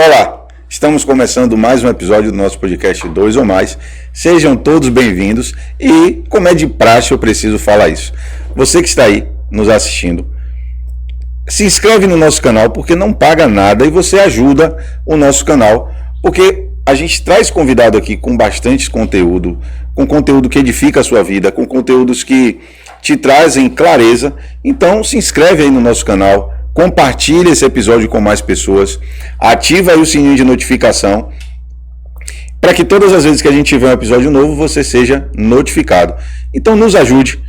Olá, estamos começando mais um episódio do nosso podcast 2 ou Mais. Sejam todos bem-vindos e, como é de praxe, eu preciso falar isso. Você que está aí nos assistindo, se inscreve no nosso canal porque não paga nada e você ajuda o nosso canal, porque a gente traz convidado aqui com bastante conteúdo, com conteúdo que edifica a sua vida, com conteúdos que te trazem clareza. Então se inscreve aí no nosso canal, compartilha esse episódio com mais pessoas, ativa aí o sininho de notificação para que todas as vezes que a gente tiver um episódio novo você seja notificado. Então nos ajude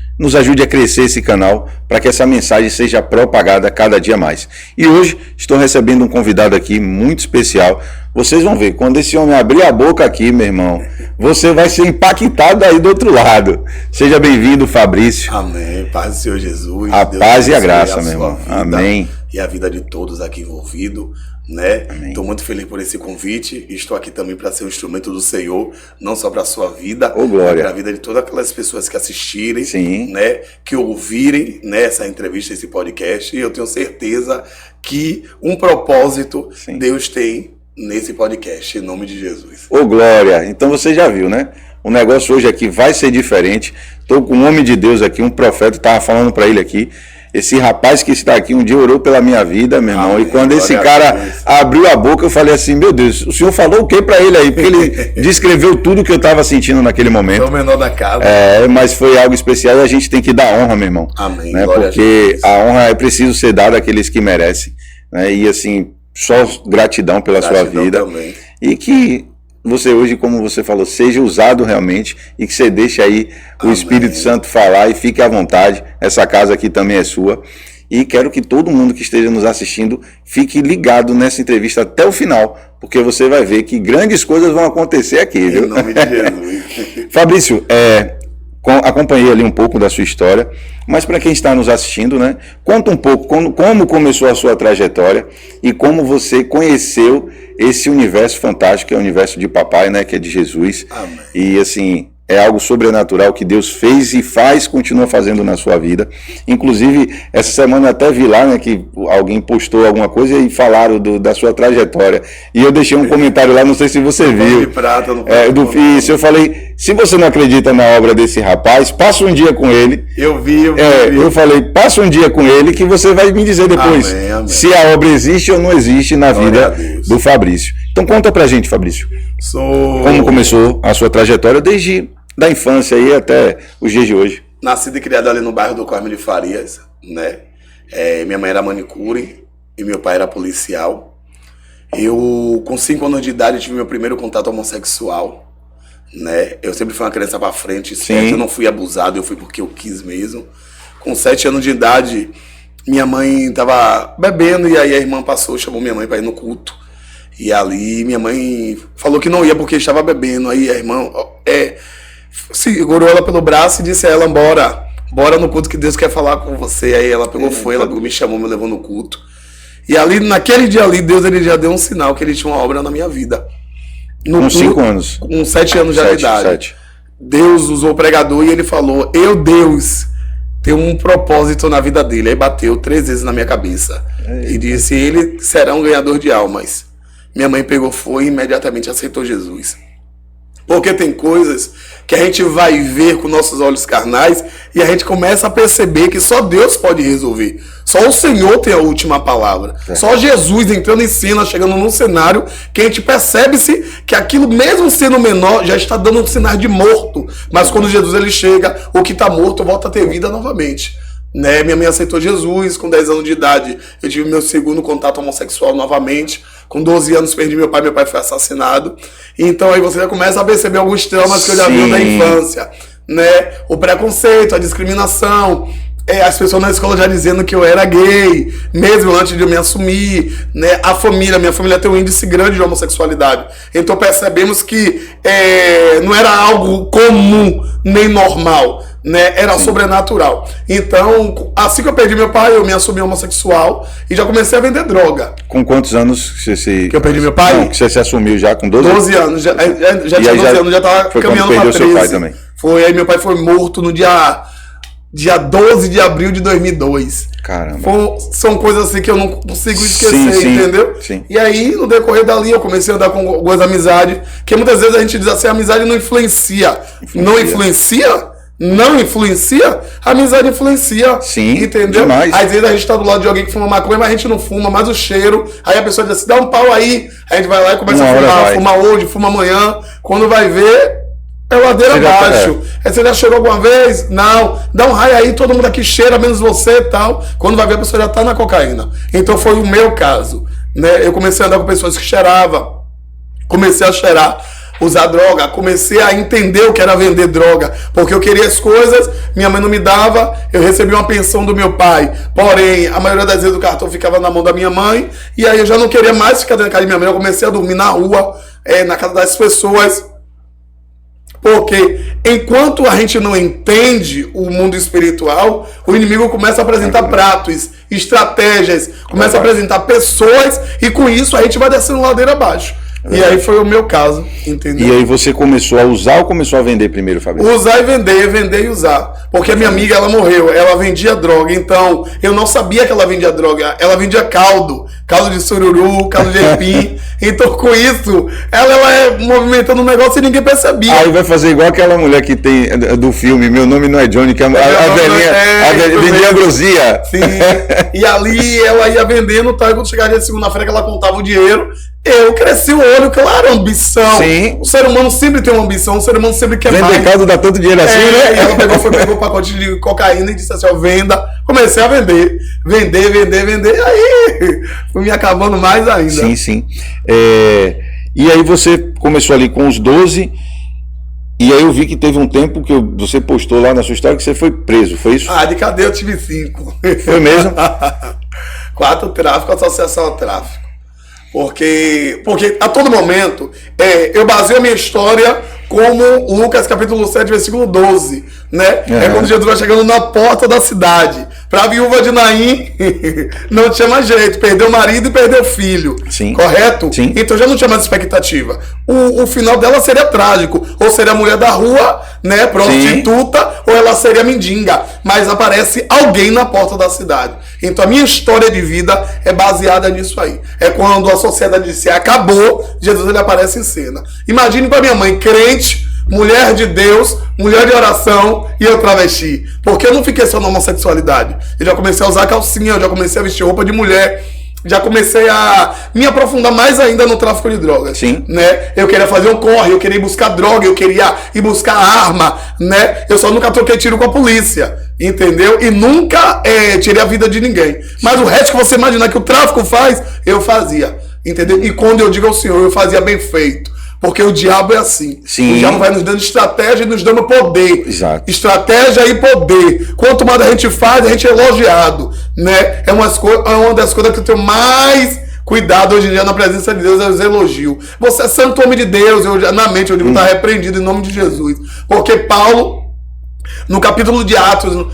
a crescer esse canal para que essa mensagem seja propagada cada dia mais. E hoje estou recebendo um convidado aqui muito especial. Vocês vão ver, quando esse homem abrir a boca aqui, meu irmão, você vai ser impactado aí do outro lado. Seja bem-vindo, Fabrício. Amém. Paz do Senhor Jesus. A paz e a graça, meu irmão. Amém. E a vida de todos aqui envolvidos, né? Estou muito feliz por esse convite e estou aqui também para ser um instrumento do Senhor, não só para a sua vida, mas para a vida de todas aquelas pessoas que assistirem, sim, né? Que ouvirem, né, essa entrevista, esse podcast. E eu tenho certeza que um propósito, sim, Deus tem nesse podcast, em nome de Jesus. Ô glória! Então você já viu, né? O negócio hoje aqui vai ser diferente. Estou com um homem de Deus aqui, um profeta, estava falando para ele aqui. Esse rapaz que está aqui um dia orou pela minha vida, meu irmão. Amém. E quando esse cara abriu a boca, eu falei assim, meu Deus, o senhor falou o que para ele aí? Porque ele descreveu tudo que eu estava sentindo naquele momento. É o menor da casa. Mas foi algo especial e a gente tem que dar honra, meu irmão. Amém. Né? Porque a honra é preciso ser dada àqueles que merecem. Né? E assim, só gratidão pela sua vida. Também. E que você hoje, como você falou, seja usado realmente e que você deixe aí o Amém. Espírito Santo falar e fique à vontade. Essa casa aqui também é sua. E quero que todo mundo que esteja nos assistindo fique ligado nessa entrevista até o final, porque você vai ver que grandes coisas vão acontecer aqui, viu? Em nome de Jesus. Fabrício, acompanhei ali um pouco da sua história, mas para quem está nos assistindo, né, conta um pouco como começou a sua trajetória e como você conheceu esse universo fantástico, que é o universo de papai, né, que é de Jesus. Amém. E assim, é algo sobrenatural que Deus fez e faz, continua fazendo na sua vida. Inclusive, essa semana eu até vi lá, né, que alguém postou alguma coisa e falaram da sua trajetória. E eu deixei um comentário lá, não sei se você viu. De prata, isso, eu falei, se você não acredita na obra desse rapaz, passa um dia com ele. Eu vi. Eu falei, passa um dia com ele que você vai me dizer depois amém. Se a obra existe ou não existe na vida do Fabrício. Então conta pra gente, Fabrício. Como começou a sua trajetória desde da infância aí até os dias de hoje? Nascido e criado ali no bairro do Carmo de Farias, né? Minha mãe era manicure e meu pai era policial. Eu, com 5 anos de idade, tive meu primeiro contato homossexual, né? Eu sempre fui uma criança pra frente, certo? Eu não fui abusado, eu fui porque eu quis mesmo. Com 7 anos de idade, minha mãe tava bebendo e aí a irmã passou, chamou minha mãe pra ir no culto. E ali minha mãe falou que não ia porque estava bebendo. Aí a irmã segurou ela pelo braço e disse a ela, bora no culto que Deus quer falar com você. Aí ela pegou, ela me chamou, me levou no culto. E ali, naquele dia ali, Deus ele já deu um sinal que ele tinha uma obra na minha vida. Com 5 anos? Com 7 anos de idade. 7. Deus usou o pregador e ele falou, Deus, tem um propósito na vida dele. Aí bateu 3 vezes na minha cabeça. E disse, ele será um ganhador de almas. Minha mãe foi e imediatamente aceitou Jesus. Porque tem coisas que a gente vai ver com nossos olhos carnais e a gente começa a perceber que só Deus pode resolver. Só o Senhor tem a última palavra. Só Jesus entrando em cena, chegando num cenário que a gente percebe-se que aquilo, mesmo sendo menor, já está dando um sinal de morto. Mas quando Jesus ele chega, o que está morto volta a ter vida novamente. Né? Minha mãe aceitou Jesus com 10 anos de idade. Eu tive meu segundo contato homossexual novamente. Com 12 anos perdi meu pai foi assassinado. Então aí você já começa a perceber alguns traumas que eu já vi na infância, né? O preconceito, a discriminação, as pessoas na escola já dizendo que eu era gay, mesmo antes de eu me assumir, né? Minha família tem um índice grande de homossexualidade. Então percebemos que não era algo comum nem normal, né? Era sobrenatural. Então, assim que eu perdi meu pai, eu me assumi homossexual e já comecei a vender droga. Com quantos anos que eu perdi meu pai? Não, que você se assumiu já com 12? 12 anos. Já tinha 12 anos, já estava caminhando para 13. Seu pai também. Aí meu pai foi morto no dia dia 12 de abril de 2002. Caramba. São coisas assim que eu não consigo esquecer, Sim, entendeu? Sim. E aí, no decorrer dali, eu comecei a andar com algumas amizades, que muitas vezes a gente diz assim, a amizade não influencia. Não influencia? Não influencia? A amizade influencia. Sim, entendeu? demais. Às vezes a gente tá do lado de alguém que fuma maconha, mas a gente não fuma, mas o cheiro. Aí a pessoa diz assim, dá um pau aí. Aí a gente vai lá e começa a fumar. Fuma hoje, fuma amanhã. Quando vai ver, é ladeira abaixo. Você já cheirou alguma vez? Não. Dá um raio aí, todo mundo aqui cheira, menos você e tal. Quando vai ver, a pessoa já tá na cocaína. Então foi o meu caso. Né? Eu comecei a andar com pessoas que cheiravam. Comecei a cheirar. Usar droga, comecei a entender o que era vender droga, porque eu queria as coisas, minha mãe não me dava, eu recebi uma pensão do meu pai, porém, a maioria das vezes o cartão ficava na mão da minha mãe, e aí eu já não queria mais ficar dentro da casa de minha mãe, eu comecei a dormir na rua, na casa das pessoas, porque enquanto a gente não entende o mundo espiritual, o inimigo começa a apresentar pratos, estratégias, começa a apresentar pessoas, e com isso a gente vai descendo ladeira abaixo. E aí foi o meu caso, entendeu? E aí você começou a usar ou começou a vender primeiro, Fabrício? Usar e vender e usar. Porque a minha amiga, ela morreu, ela vendia droga, então eu não sabia que ela vendia droga, ela vendia caldo de sururu, caldo de aipim. Então com isso, ela é movimentando um negócio e ninguém percebia. Aí vai fazer igual aquela mulher que tem do filme Meu Nome Não é Johnny, que a velhinha vendia ambrosia. Sim, e ali ela ia vendendo, tá? E quando chegaria de segunda-feira que ela contava o dinheiro, eu cresci o olho, claro, ambição. Sim. O ser humano sempre tem uma ambição, o ser humano sempre quer mais. Vender caldo dá tanto dinheiro assim, né? E ela pegou o pacote de cocaína e disse assim, ó, venda. Comecei a vender. Vender. Aí fui me acabando mais ainda. Sim. E aí você começou ali com os 12, e aí eu vi que teve um tempo que você postou lá na sua história que você foi preso, foi isso? De cadeia eu tive 5. Foi mesmo? 4 tráfico, associação ao tráfico. Porque a todo momento eu baseio a minha história como Lucas capítulo 7, versículo 12, né? É quando Jesus vai chegando na porta da cidade. Para a viúva de Naim, não tinha mais jeito. Perdeu o marido e perdeu o filho. Sim. Correto? Sim. Então já não tinha mais expectativa. O final dela seria trágico. Ou seria a mulher da rua, né? Prostituta, sim, ou ela seria mendiga. Mas aparece alguém na porta da cidade. Então a minha história de vida é baseada nisso aí. É quando a sociedade disse acabou, Jesus ele aparece em cena. Imagine para minha mãe, crente, mulher de Deus, mulher de oração, e eu travesti. Porque eu não fiquei só na homossexualidade. Eu já comecei a usar calcinha, eu já comecei a vestir roupa de mulher, já comecei a me aprofundar mais ainda no tráfico de drogas. Sim. Né? Eu queria fazer um corre, eu queria ir buscar droga, eu queria ir buscar arma, né? Eu só nunca troquei tiro com a polícia, entendeu? E nunca tirei a vida de ninguém. Mas o resto que você imaginar que o tráfico faz, eu fazia, entendeu? E quando eu digo ao Senhor, eu fazia bem feito. Porque o diabo é assim. Sim. O diabo vai nos dando estratégia e nos dando poder. Exato. Estratégia e poder. Quanto mais a gente faz, a gente é elogiado. Né? É uma das coisas que eu tenho mais cuidado hoje em dia na presença de Deus, é os elogios. Você é santo homem de Deus. Na mente eu digo, está repreendido em nome de Jesus. Porque Paulo, no capítulo de Atos,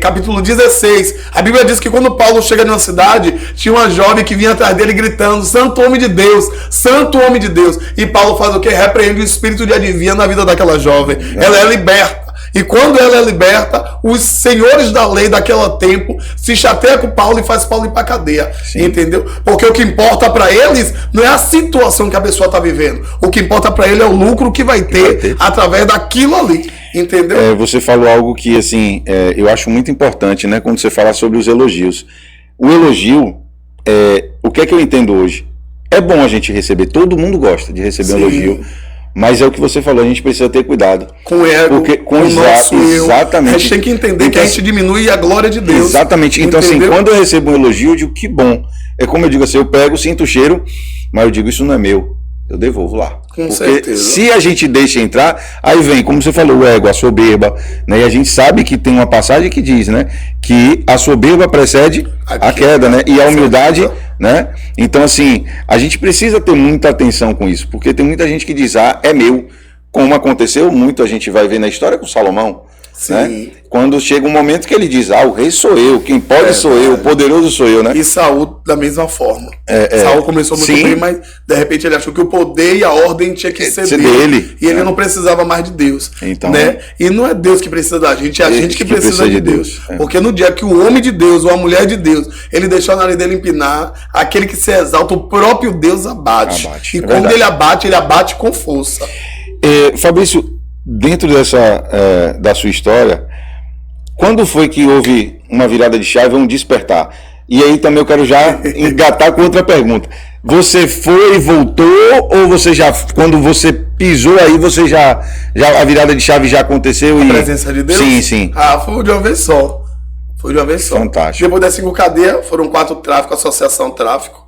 capítulo 16, a Bíblia diz que quando Paulo chega numa cidade, tinha uma jovem que vinha atrás dele gritando, santo homem de Deus, santo homem de Deus. E Paulo faz o que? Repreende o espírito de adivinha na vida daquela jovem. Ela é liberta. E quando ela é liberta, os senhores da lei daquele tempo se chateiam com Paulo e faz Paulo ir para cadeia. Sim. Entendeu? Porque o que importa para eles não é a situação que a pessoa está vivendo. O que importa para ele é o lucro que vai ter através daquilo ali. Entendeu? Você falou algo que, assim, eu acho muito importante, né? Quando você fala sobre os elogios. O elogio, o que é que eu entendo hoje? É bom a gente receber, todo mundo gosta de receber um elogio. Mas é o que você falou, a gente precisa ter cuidado. Com o ego, com o nosso eu. Exatamente. A gente tem que entender que a gente diminui a glória de Deus. Exatamente. Então, assim, quando eu recebo um elogio, eu digo que bom. É como eu digo assim, eu pego, sinto o cheiro, mas eu digo, isso não é meu. Eu devolvo lá. Com certeza. Se a gente deixa entrar, aí vem, como você falou, o ego, a soberba, né? E a gente sabe que tem uma passagem que diz, né? Que a soberba precede a queda, né? E a humildade, né? Então, assim, a gente precisa ter muita atenção com isso, porque tem muita gente que diz, é meu. Como aconteceu muito, a gente vai ver na história com Salomão. Sim. Né? quando chega um momento que ele diz, o rei sou eu, quem pode sou eu, o poderoso sou eu, né? E Saul da mesma forma. Saul começou muito bem, mas de repente ele achou que o poder e a ordem tinha que ser dele. E ele não precisava mais de Deus. Então, né? E não é Deus que precisa da gente, é a gente que precisa de Deus. Porque no dia que o homem de Deus ou a mulher de Deus, ele deixou a nariz dele empinar, aquele que se exalta, o próprio Deus abate. E quando ele abate com força. Fabrício, dentro da sua história, quando foi que houve uma virada de chave, um despertar? E aí também eu quero já engatar com outra pergunta. Você foi e voltou, ou você já, quando você pisou aí, você já a virada de chave já aconteceu? A presença de Deus? Sim. Foi de uma vez só. Fantástico. Depois das 5 cadeias, foram 4 tráficos, associação tráfico,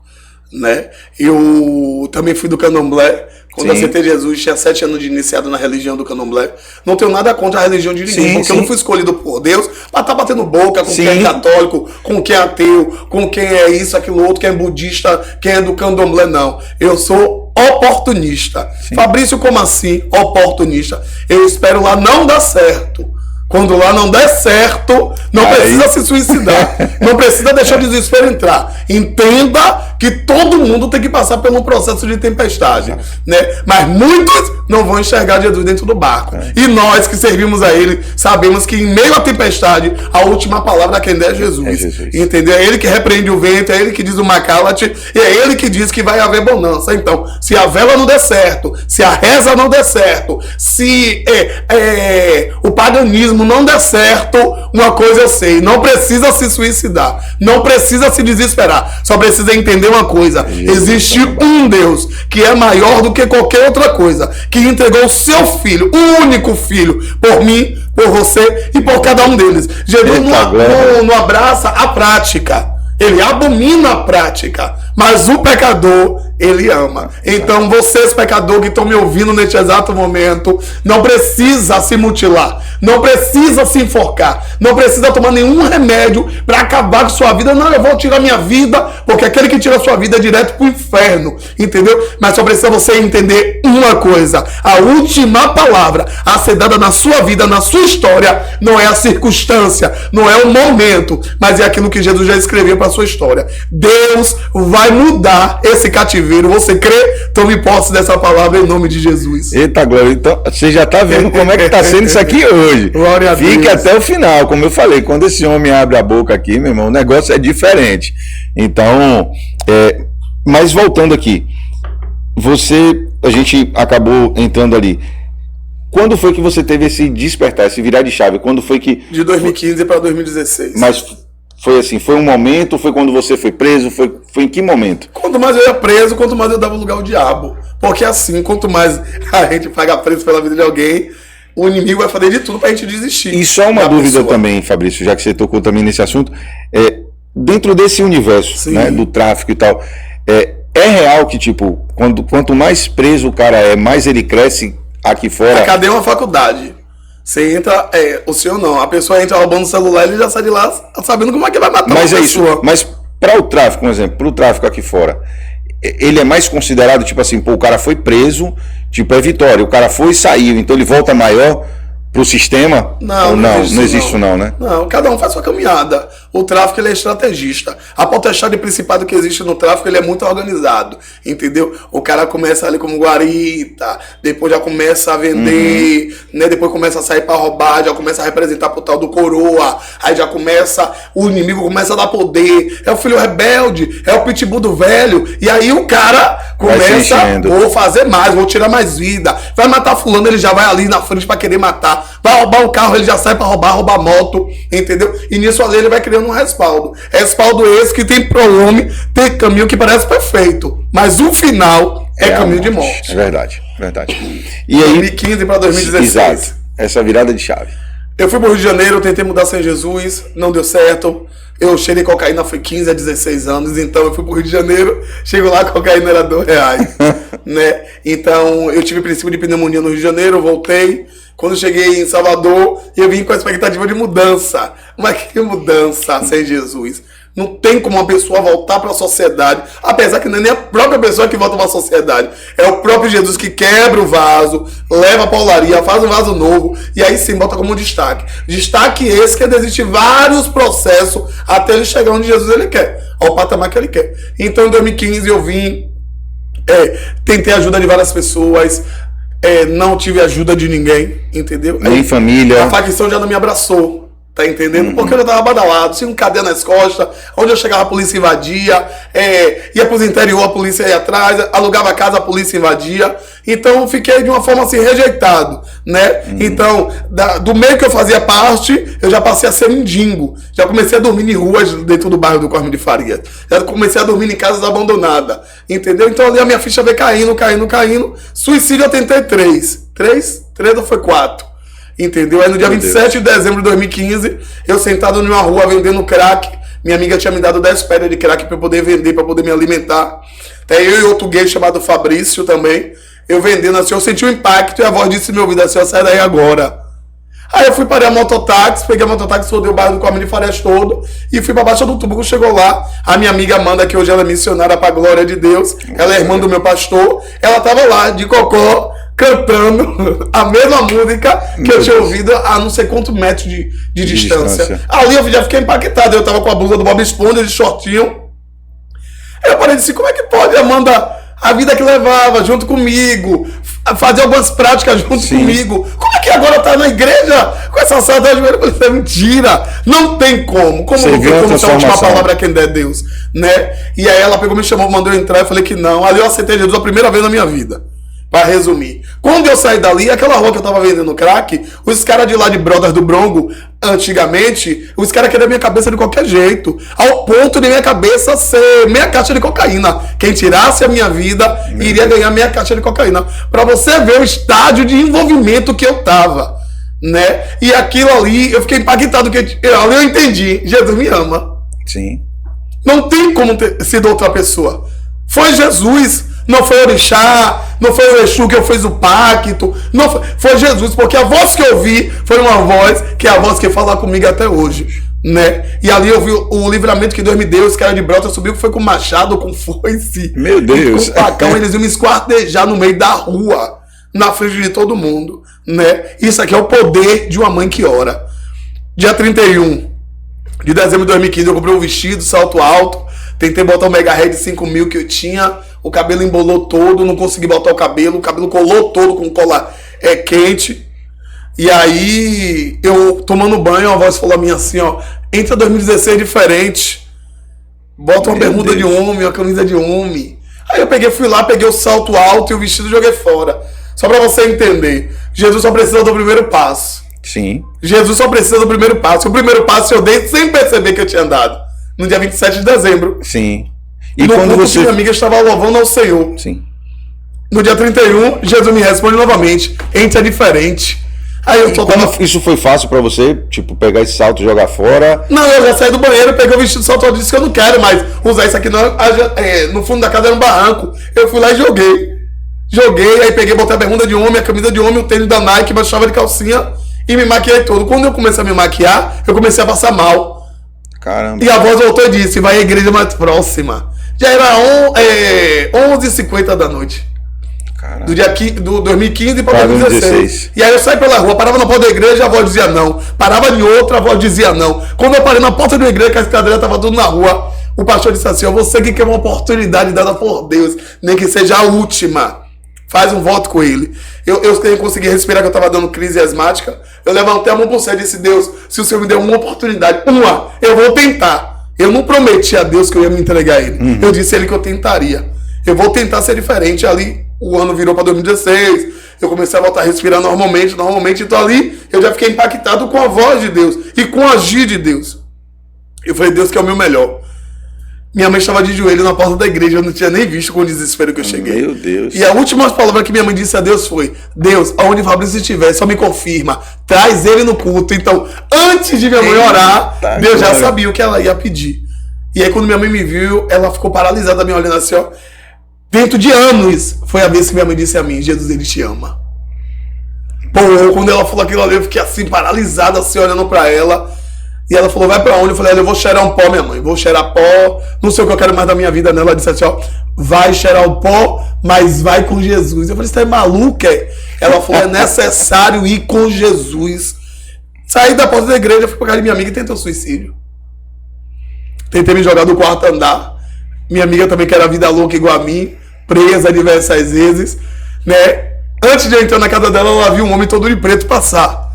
né? Eu também fui do Candomblé. Quando eu aceitei Jesus, tinha 7 anos de iniciado na religião do Candomblé. Não tenho nada contra a religião de ninguém, porque eu não fui escolhido por Deus para estar batendo boca com quem é católico, com quem é ateu, com quem é isso, aquilo outro, quem é budista, quem é do Candomblé, não. Eu sou oportunista. Fabrício, como assim? Oportunista. Eu espero lá não dar certo. Quando lá não der certo, não precisa se suicidar. Não precisa deixar o desespero entrar. Entenda que todo mundo tem que passar por um processo de tempestade, né? Mas muitos não vão enxergar Jesus dentro do barco. E nós que servimos a Ele, sabemos que em meio à tempestade, a última palavra quem der é Jesus. Entendeu? É Ele que repreende o vento, é Ele que diz o macalate, e é Ele que diz que vai haver bonança. Então, se a vela não der certo, se a reza não der certo, se o paganismo não der certo, uma coisa eu sei, não precisa se suicidar, não precisa se desesperar, só precisa entender uma coisa: existe um Deus que é maior do que qualquer outra coisa, que entregou o seu filho, o único filho, por mim, por você e por cada um deles. Jesus não abraça a prática, ele abomina a prática, mas o pecador ele ama. Então vocês, pecadores que estão me ouvindo neste exato momento, não precisa se mutilar, não precisa se enforcar, não precisa tomar nenhum remédio para acabar com sua vida. Não, eu vou tirar minha vida, porque aquele que tira sua vida é direto para o inferno, entendeu? Mas só precisa você entender uma coisa: a última palavra a ser dada na sua vida, na sua história, não é a circunstância, não é o momento, mas é aquilo que Jesus já escreveu para a sua história. Deus vai mudar esse cativeiro. Você crê? Tome posse dessa palavra em nome de Jesus. Eita glória, então você já está vendo como é que está sendo isso aqui hoje. Glória a Deus. Fique até o final, como eu falei, quando esse homem abre a boca aqui, meu irmão, o negócio é diferente. Então, mas voltando aqui, a gente acabou entrando ali. Quando foi que você teve esse despertar, esse virar de chave? Quando foi que... De 2015 para 2016. Mas foi assim, foi um momento, foi quando você foi preso, foi em que momento? Quanto mais eu ia preso, quanto mais eu dava lugar ao diabo. Porque assim, quanto mais a gente paga preço pela vida de alguém, o inimigo vai fazer de tudo pra gente desistir. E só uma dúvida também, Fabrício, já que você tocou também nesse assunto, dentro desse universo, né, do tráfico e tal, é real que, tipo, quanto mais preso o cara é, mais ele cresce aqui fora? A cadeia é uma faculdade. Você entra, o senhor não, a pessoa entra roubando o celular e ele já sai de lá sabendo como é que vai matar uma pessoa. Isso, mas para o tráfico, por exemplo, para o tráfico aqui fora, ele é mais considerado, tipo assim, o cara foi preso, tipo, é vitória, o cara foi e saiu, então ele volta maior pro sistema? Não existe isso não, né? Não, cada um faz sua caminhada. O tráfico, ele é estrategista. A potestade principal que existe no tráfico, ele é muito organizado, entendeu? O cara começa ali como guarita, depois já começa a vender, né? Depois começa a sair para roubar, já começa a representar pro tal do coroa, aí já começa, o inimigo começa a dar poder, é o filho rebelde, é o pitbull do velho, e aí o cara começa, vou fazer mais, vou tirar mais vida, vai matar fulano, ele já vai ali na frente para querer matar, vai roubar um carro, ele já sai para roubar moto, entendeu? E nisso ali ele vai criando um respaldo. Respaldo esse que tem pro homem, tem caminho que parece perfeito, mas o final é caminho de morte. É verdade. E aí, 2015 para 2016. Exato, essa virada de chave. Eu fui pro Rio de Janeiro, eu tentei mudar sem Jesus, não deu certo. Eu cheirei cocaína, foi 15 a 16 anos, então eu fui pro Rio de Janeiro, chego lá, a cocaína era R$2, né? Então eu tive princípio de pneumonia no Rio de Janeiro, voltei. Quando cheguei em Salvador, eu vim com a expectativa de mudança. Mas que mudança sem Jesus? Não tem como uma pessoa voltar para a sociedade, apesar que não é nem a própria pessoa que volta para a sociedade. É o próprio Jesus que quebra o vaso, leva para a olaria, faz um vaso novo e aí sim bota como destaque. Destaque esse que é desistir vários processos até ele chegar onde Jesus ele quer, ao patamar que ele quer. Então em 2015 eu vim, tentei a ajuda de várias pessoas, não tive ajuda de ninguém, entendeu? Nem família. A facção já não me abraçou. Tá entendendo? Porque eu já tava badalado, tinha um cadeia nas costas, onde eu chegava a polícia invadia, ia pros interior, a polícia ia atrás, alugava casa, a polícia invadia. Então fiquei de uma forma assim, rejeitado, né? Então, do meio que eu fazia parte, eu já passei a ser mendigo. Já comecei a dormir em ruas dentro do bairro do Cosme de Faria. Já comecei a dormir em casas abandonadas, entendeu? Então ali a minha ficha veio caindo. Suicídio eu tentei 3 ou foi 4. Entendeu? Aí no dia 27 de dezembro de 2015, eu sentado numa rua vendendo crack, minha amiga tinha me dado 10 pedras de crack para eu poder vender, para poder me alimentar. Até eu e outro gay chamado Fabrício também, eu vendendo assim, eu senti um impacto e a voz disse no meu ouvido assim, sai daí agora. Aí eu fui para a mototáxi, peguei a mototáxi, rodei o bairro do Cosme de Farias todo e fui para baixo do tubo. Chegou lá, a minha amiga Amanda, que hoje ela é missionária para a glória de Deus, ela é irmã do meu pastor, ela tava lá de cocó, cantando a mesma música que eu tinha ouvido a não sei quantos metros de distância. Ali eu já fiquei impactado, eu tava com a blusa do Bob Esponja, de shortinho. Eu parei e disse, como é que pode, Amanda, a vida que levava junto comigo, fazer algumas práticas junto comigo, como é que agora tá na igreja com essa salada de joelho? Isso é mentira, não tem como não tem como ser a última palavra quem der Deus, né? E aí ela pegou, me chamou, mandou eu entrar, eu falei que não. Ali eu aceitei Jesus a primeira vez na minha vida. Para resumir, quando eu saí dali, aquela rua que eu tava vendendo crack, os caras de lá de Brothers do Brongo, antigamente, os caras queriam minha cabeça de qualquer jeito, ao ponto de minha cabeça ser meia caixa de cocaína. Quem tirasse a minha vida iria ganhar meia caixa de cocaína. Para você ver o estágio de envolvimento que eu tava, né? E aquilo ali, eu fiquei impactado, que ali eu entendi, Jesus me ama. Sim. Não tem como ter sido outra pessoa. Foi Jesus. Não foi Orixá, não foi o Exu que fez o pacto, não foi Jesus, porque a voz que eu vi foi uma voz que é a voz que fala comigo até hoje, né? E ali eu vi o livramento que Deus me deu, os caras de Brota subiu, que foi com machado, com foice, meu Deus, com facão, eles iam me esquartejar no meio da rua, na frente de todo mundo, né? Isso aqui é o poder de uma mãe que ora. Dia 31 de dezembro de 2015, eu comprei um vestido, salto alto, tentei botar o Mega Red 5000 que eu tinha, o cabelo embolou todo, não consegui botar o cabelo colou todo com cola quente. E aí, eu tomando banho, a voz falou a minha assim, ó, entra 2016 diferente, bota uma bermuda de homem, uma camisa de homem. Aí eu fui lá, peguei o salto alto e o vestido e joguei fora. Só pra você entender, Jesus só precisa do primeiro passo. Sim. Jesus só precisa do primeiro passo. O primeiro passo eu dei sem perceber que eu tinha dado. No dia 27 de dezembro. Sim. E no quando você... minha amiga estava louvando ao Senhor. Sim. No dia 31, Jesus me responde novamente. Entre é diferente. Aí eu Isso foi fácil pra você? Tipo, pegar esse salto e jogar fora? Não, eu já saí do banheiro, peguei o vestido salto e disse que eu não quero mais usar isso aqui. Não, no fundo da casa era um barranco. Eu fui lá e joguei, aí peguei, botei a bermuda de homem, a camisa de homem, o tênis da Nike, baixava de calcinha e me maquiei todo. Quando eu comecei a me maquiar, eu comecei a passar mal. Caramba. E a voz voltou e disse, vai à igreja mais próxima. Já era 11h50 da noite. Caramba. Do 2015 para 2016. E aí eu saí pela rua, parava na porta da igreja, a voz dizia não. Parava em outra, a voz dizia não. Quando eu parei na porta da igreja, que a escadeira estava tudo na rua, o pastor disse assim, você que quer uma oportunidade dada por Deus, nem que seja a última, faz um voto com ele. Eu consegui respirar, que eu estava dando crise asmática. Eu levantei a mão para o céu e disse, Deus, se o Senhor me deu uma oportunidade, eu vou tentar. Eu não prometi a Deus que eu ia me entregar a ele. Eu disse a ele que eu tentaria. Eu vou tentar ser diferente. Ali, o ano virou para 2016. Eu comecei a voltar a respirar normalmente. Então ali, eu já fiquei impactado com a voz de Deus e com o agir de Deus. Eu falei, Deus que é o meu melhor. Minha mãe estava de joelho na porta da igreja, eu não tinha nem visto com o desespero que eu cheguei. Meu Deus. E a última palavra que minha mãe disse a Deus foi, Deus, aonde Fabrício estiver, só me confirma, traz ele no culto. Então, antes de minha mãe orar, Deus já sabia o que ela ia pedir. E aí quando minha mãe me viu, ela ficou paralisada, me olhando assim, ó. Dentro de anos, foi a vez que minha mãe disse a mim, Jesus, ele te ama. Pô, quando ela falou aquilo ali, eu fiquei assim, paralisado, assim, olhando pra ela. E ela falou, vai pra onde? Eu falei, eu vou cheirar um pó, minha mãe. Vou cheirar pó, não sei o que eu quero mais da minha vida, né? Ela disse assim, ó, vai cheirar o pó, mas vai com Jesus. Eu falei, você é maluca? Ela falou, é necessário ir com Jesus. Saí da porta da igreja, fui pra casa de minha amiga e tentei o suicídio. Tentei me jogar do quarto andar. Minha amiga também, que era vida louca igual a mim, presa diversas vezes, né? Antes de eu entrar na casa dela, ela viu um homem todo de preto passar.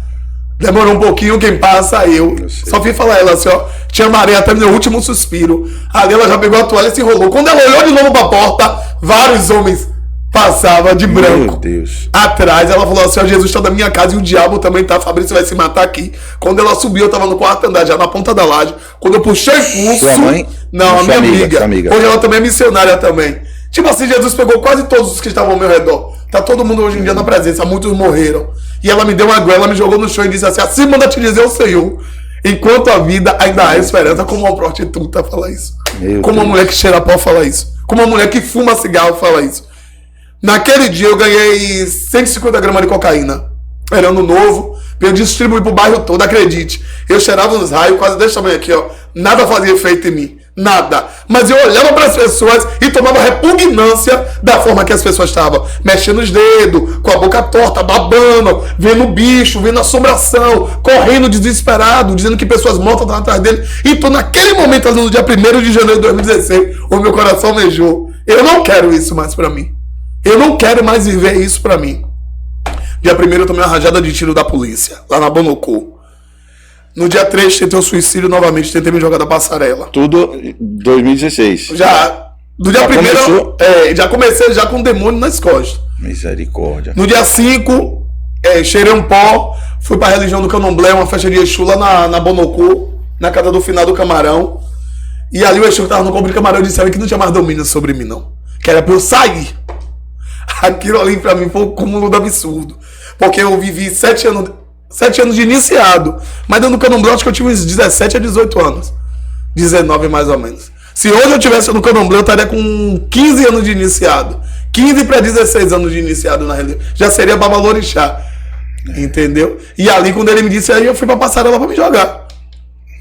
Demorou um pouquinho, quem passa, eu. Só fui falar a ela assim, ó, te amarei até meu último suspiro. Ali ela já pegou a toalha e se enrolou. Quando ela olhou de novo pra porta, vários homens passavam de branco. Meu Deus. Atrás, ela falou assim, ó, Jesus está da minha casa e o diabo também tá, Fabrício vai se matar aqui. Quando ela subiu, eu tava no quarto andar, já na ponta da laje. Quando eu puxei o pulso... Sua mãe? Não, a minha amiga. Hoje ela também é missionária também. Tipo assim, Jesus pegou quase todos os que estavam ao meu redor. Tá todo mundo hoje em dia na presença, muitos morreram. E ela me deu uma goela, me jogou no chão e disse assim, assim manda te dizer o Senhor, enquanto a vida ainda há esperança. Como uma prostituta fala isso. Como uma mulher que cheira pó fala isso. Como uma mulher que fuma cigarro fala isso. Naquele dia eu ganhei 150 gramas de cocaína. Era ano novo, eu distribuí pro bairro todo, acredite. Eu cheirava nos raios, quase desse tamanho aqui, ó. Nada fazia efeito em mim. Nada. Mas eu olhava para as pessoas e tomava repugnância da forma que as pessoas estavam. Mexendo os dedos, com a boca torta, babando, vendo o bicho, vendo a assombração, correndo desesperado, dizendo que pessoas mortas estavam atrás dele. Então, naquele momento, no dia 1º de janeiro de 2016, o meu coração almejou. Eu não quero isso mais para mim. Eu não quero mais viver isso para mim. Dia 1º eu tomei uma rajada de tiro da polícia, lá na Bonocô. No dia 3 tentei o suicídio novamente, tentei me jogar da passarela. Tudo 2016. Já. Do dia 1º, já comecei já com um demônio nas costas. Misericórdia. No dia 5, cheirei um pó, fui pra religião do Candomblé, uma festa de Exu lá na Bonocô, na casa do finado Camarão. E ali o Exu que tava no cobre Camarão disse que não tinha mais domínio sobre mim, não. Que era pra eu sair. Aquilo ali pra mim foi um cúmulo do absurdo. Porque eu vivi 7 anos de iniciado. Mas dentro do Candomblé, acho que eu tive uns 17 a 18 anos. 19 mais ou menos. Se hoje eu tivesse no Candomblé, eu estaria com 15 anos de iniciado. 15 para 16 anos de iniciado na religião. Já seria babalorixá. Entendeu? E ali, quando ele me disse, aí eu fui pra passarela pra me jogar.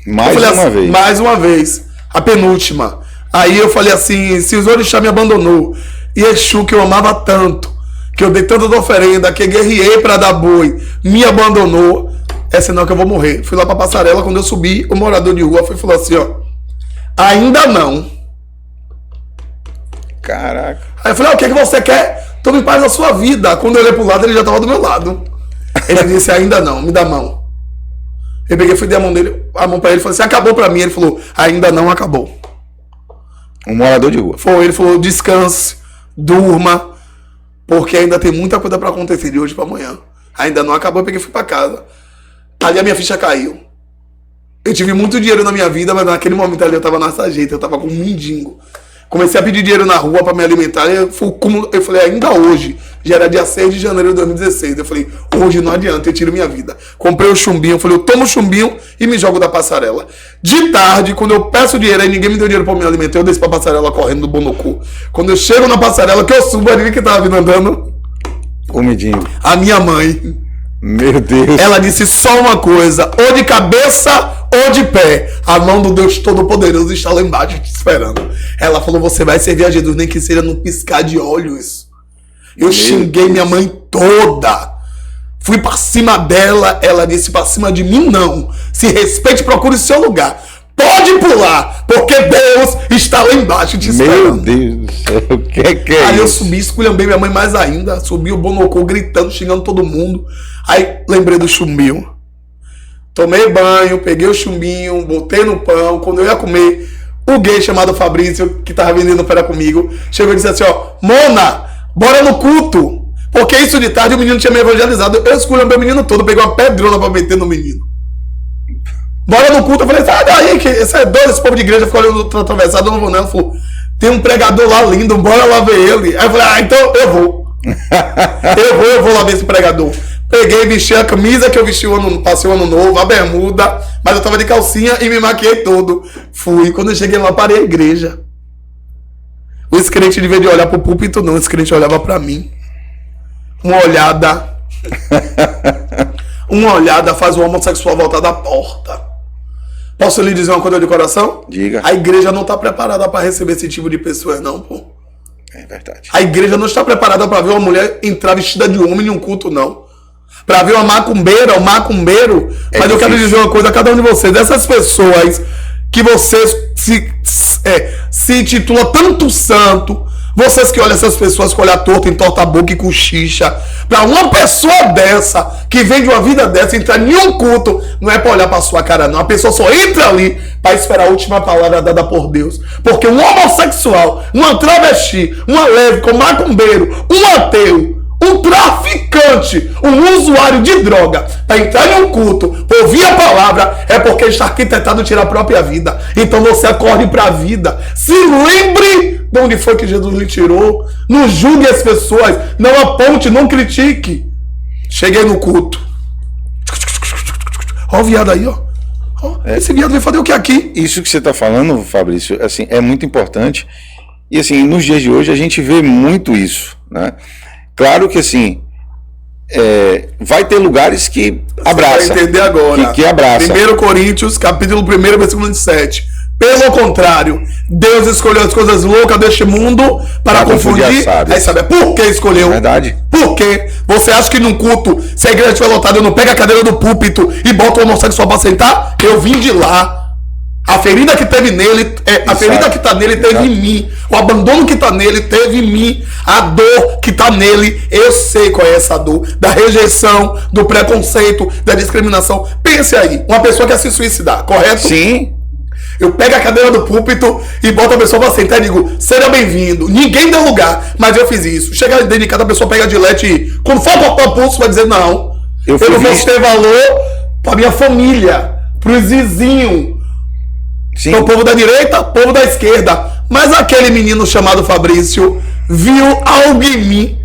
Mais uma vez. A penúltima. Aí eu falei assim, se os orixá me abandonou, e Exu, que eu amava tanto, que eu dei tanta oferenda, que guerriei pra dar boi, me abandonou, é sinal que eu vou morrer. Fui lá pra passarela, quando eu subi, o morador de rua falou assim, ó, ainda não. Caraca. Aí eu falei, o que você quer? Tome em paz na sua vida. Quando eu olhei pro lado, ele já tava do meu lado. Ele disse, ainda não, me dá a mão. Eu peguei, fui dar a mão pra ele, falei assim, acabou pra mim. Ele falou, ainda não acabou. Um morador de rua. Foi, ele falou, descanse, durma, porque ainda tem muita coisa pra acontecer de hoje pra amanhã. Ainda não acabou, eu peguei e fui pra casa. Ali a minha ficha caiu. Eu tive muito dinheiro na minha vida, mas naquele momento ali eu tava nessa jeito, eu tava com um mendigo. Comecei a pedir dinheiro na rua pra me alimentar. Eu falei, ainda hoje, já era dia 6 de janeiro de 2016. Eu falei, hoje não adianta, eu tiro minha vida. Comprei o chumbinho, eu falei, eu tomo o chumbinho e me jogo da passarela. De tarde, quando eu peço dinheiro, aí ninguém me deu dinheiro pra me alimentar, eu desci pra passarela correndo do Bonocô. Quando eu chego na passarela, que eu subo ali, que tava vindo andando? O mendigo. A minha mãe. Meu Deus. Ela disse só uma coisa, ou de cabeça ou de pé. A mão do Deus Todo-Poderoso está lá embaixo te esperando. Ela falou, você vai servir a Jesus, nem que seja num piscar de olhos. Eu xinguei minha mãe toda. Fui pra cima dela, ela disse pra cima de mim não. Se respeite, procure o seu lugar. Pode pular, porque Deus está lá embaixo te esperando. Meu Deus do céu, o que é isso? Aí eu subi, esculhambei minha mãe mais ainda. Subi o Bonocô gritando, xingando todo mundo. Aí lembrei do chumbinho. Tomei banho, peguei o chumbinho, botei no pão. Quando eu ia comer, o gay chamado Fabrício, que tava vendendo fera comigo, chegou e disse assim, ó, Mona, bora no culto. Porque isso de tarde o menino tinha me evangelizado. Eu esculhambei o menino todo, peguei uma pedrona pra meter no menino. Bora no culto, eu falei, sai daí, que esse é doido, esse povo de igreja ficou olhando atravessado, eu não vou não. Ela falou, tem um pregador lá lindo, bora lá ver ele. Aí eu falei, então eu vou. eu vou lá ver esse pregador. Peguei, vesti a camisa que eu vesti passei o ano novo, a bermuda, mas eu tava de calcinha e me maquiei todo. Fui, quando eu cheguei lá, parei a igreja. Os crentes, de vez de olhar pro púlpito, não, os crentes olhavam pra mim. Uma olhada faz o homossexual voltar da porta. Posso lhe dizer uma coisa de coração? Diga. A igreja não está preparada para receber esse tipo de pessoas, não, pô. É verdade. A igreja não está preparada para ver uma mulher entrar vestida de homem em um culto, não. Para ver uma macumbeira, um macumbeiro. Mas eu quero dizer uma coisa a cada um de vocês. Essas pessoas que vocês se intitula tanto santo, vocês que olham essas pessoas com olhar torto, entorta a boca e cochicha, para uma pessoa dessa, que vem de uma vida dessa, entrar em um culto, não é para olhar para sua cara, não. A pessoa só entra ali para esperar a última palavra dada por Deus. Porque um homossexual, uma travesti, uma lésbica, um macumbeiro, um ateu, um traficante, um usuário de droga, para entrar em um culto, para ouvir a palavra, é porque está arquitetado tirar a própria vida. Então você acorde para a vida. Se lembre de onde foi que Jesus lhe tirou. Não julgue as pessoas, não aponte, não critique. Cheguei no culto. Ó o viado aí, ó. Esse viado vai fazer o que aqui? Isso que você está falando, Fabrício, assim, é muito importante. E assim, nos dias de hoje a gente vê muito isso, né? Claro que assim, vai ter lugares que abraça. Você vai entender agora. Que abraça. 1 Coríntios, capítulo 1, versículo 27. Pelo contrário, Deus escolheu as coisas loucas deste mundo para confundir. Aí sabe, por que escolheu? Verdade. Por quê? Você acha que num culto, se a igreja estiver lotada, eu não pego a cadeira do púlpito e boto o homossexual para sentar? Eu vim de lá. A ferida que teve nele, a ferida que está nele teve em mim. O abandono que está nele teve em mim. A dor que está nele, eu sei qual é essa dor. Da rejeição, do preconceito, da discriminação. Pense aí, uma pessoa quer se suicidar, correto? Sim. Eu pego a cadeira do púlpito e boto a pessoa para sentar e digo, seja bem-vindo. Ninguém deu lugar, mas eu fiz isso. Chega dentro de cada pessoa, pega a gilete e quando for cortar o pulso, vai dizer, não. Eu não vou ter valor para minha família, para os vizinhos. Sim. Então, povo da direita, povo da esquerda. Mas aquele menino chamado Fabrício viu algo em mim.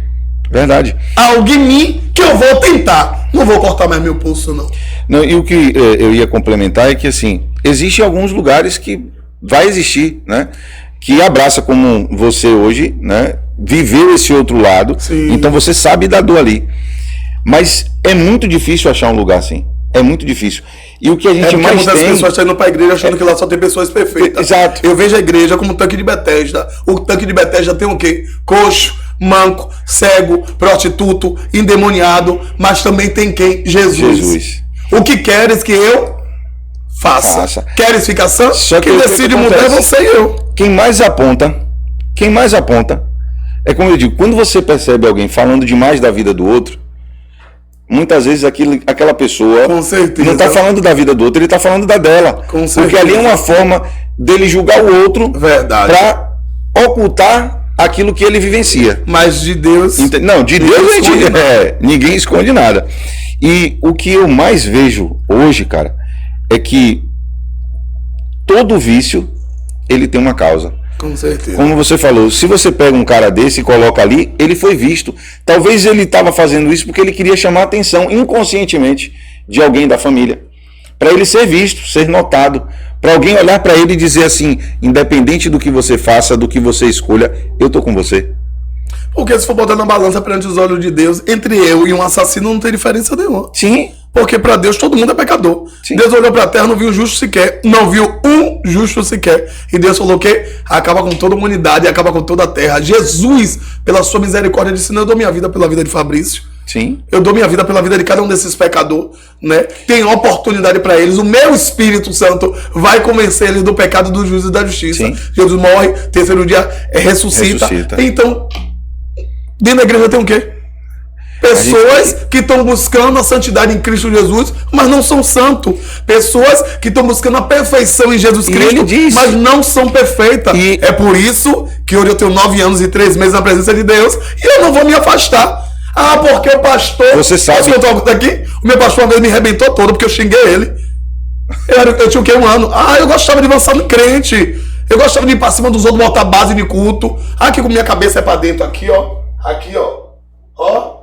Verdade. Algo em mim que eu vou tentar. Não vou cortar mais meu pulso, não. Não, e o que eu ia complementar é que, assim, existem alguns lugares que vai existir, né? Que abraça como você hoje, né? Viveu esse outro lado. Sim. Então você sabe da dor ali. Mas é muito difícil achar um lugar assim. É muito difícil. E o que a gente mais tem... As pessoas estão indo para a igreja achando que lá só tem pessoas perfeitas. Exato. Eu vejo a igreja como um tanque de Betesda. O tanque de Betesda tem o quê? Coxo, manco, cego, prostituto, endemoniado. Mas também tem quem? Jesus. O que queres que eu faça? Queres ficar sã? Só que quem decide mudar é você e eu. Quem mais aponta é como eu digo, quando você percebe alguém falando demais da vida do outro, muitas vezes aquela pessoa com certeza não está falando da vida do outro, ele está falando da dela. Com certeza. Porque ali é uma forma dele julgar o outro para ocultar aquilo que ele vivencia. Mas de Deus... Não, de Deus ninguém esconde nada. E o que eu mais vejo hoje, cara, é que todo vício, ele tem uma causa. Com certeza. Como você falou, se você pega um cara desse e coloca ali, ele foi visto. Talvez ele estava fazendo isso porque ele queria chamar a atenção inconscientemente de alguém da família. Para ele ser visto, ser notado. Para alguém olhar para ele e dizer assim, independente do que você faça, do que você escolha, eu tô com você. Porque se for botar na balança perante os olhos de Deus, entre eu e um assassino não tem diferença nenhuma. Sim. Porque para Deus todo mundo é pecador. Sim. Deus olhou para a terra, não viu justo sequer. Não viu um justo sequer. E Deus falou que acaba com toda a humanidade, acaba com toda a terra. Jesus, pela sua misericórdia, disse, não, eu dou minha vida pela vida de Fabrício. Sim. Eu dou minha vida pela vida de cada um desses pecadores, né? Tem oportunidade para eles. O meu Espírito Santo vai convencer eles do pecado, do juízo e da justiça. Sim. Jesus morre, terceiro dia ressuscita. Então, dentro da igreja tem o quê? Pessoas que estão buscando a santidade em Cristo Jesus, mas não são santos. Pessoas que estão buscando a perfeição em Jesus Cristo, mas não são perfeitas. E é por isso que hoje eu tenho 9 anos e 3 meses na presença de Deus e eu não vou me afastar. Ah, porque o pastor... Você sabe... Posso contar uma coisa aqui? O meu pastor uma vez me arrebentou todo porque eu xinguei ele. Eu tinha o quê? 1 ano. Ah, eu gostava de avançar no crente. Eu gostava de ir pra cima dos outros, botar base de culto. Aqui com minha cabeça é pra dentro. Aqui, ó. Aqui, ó. Ó.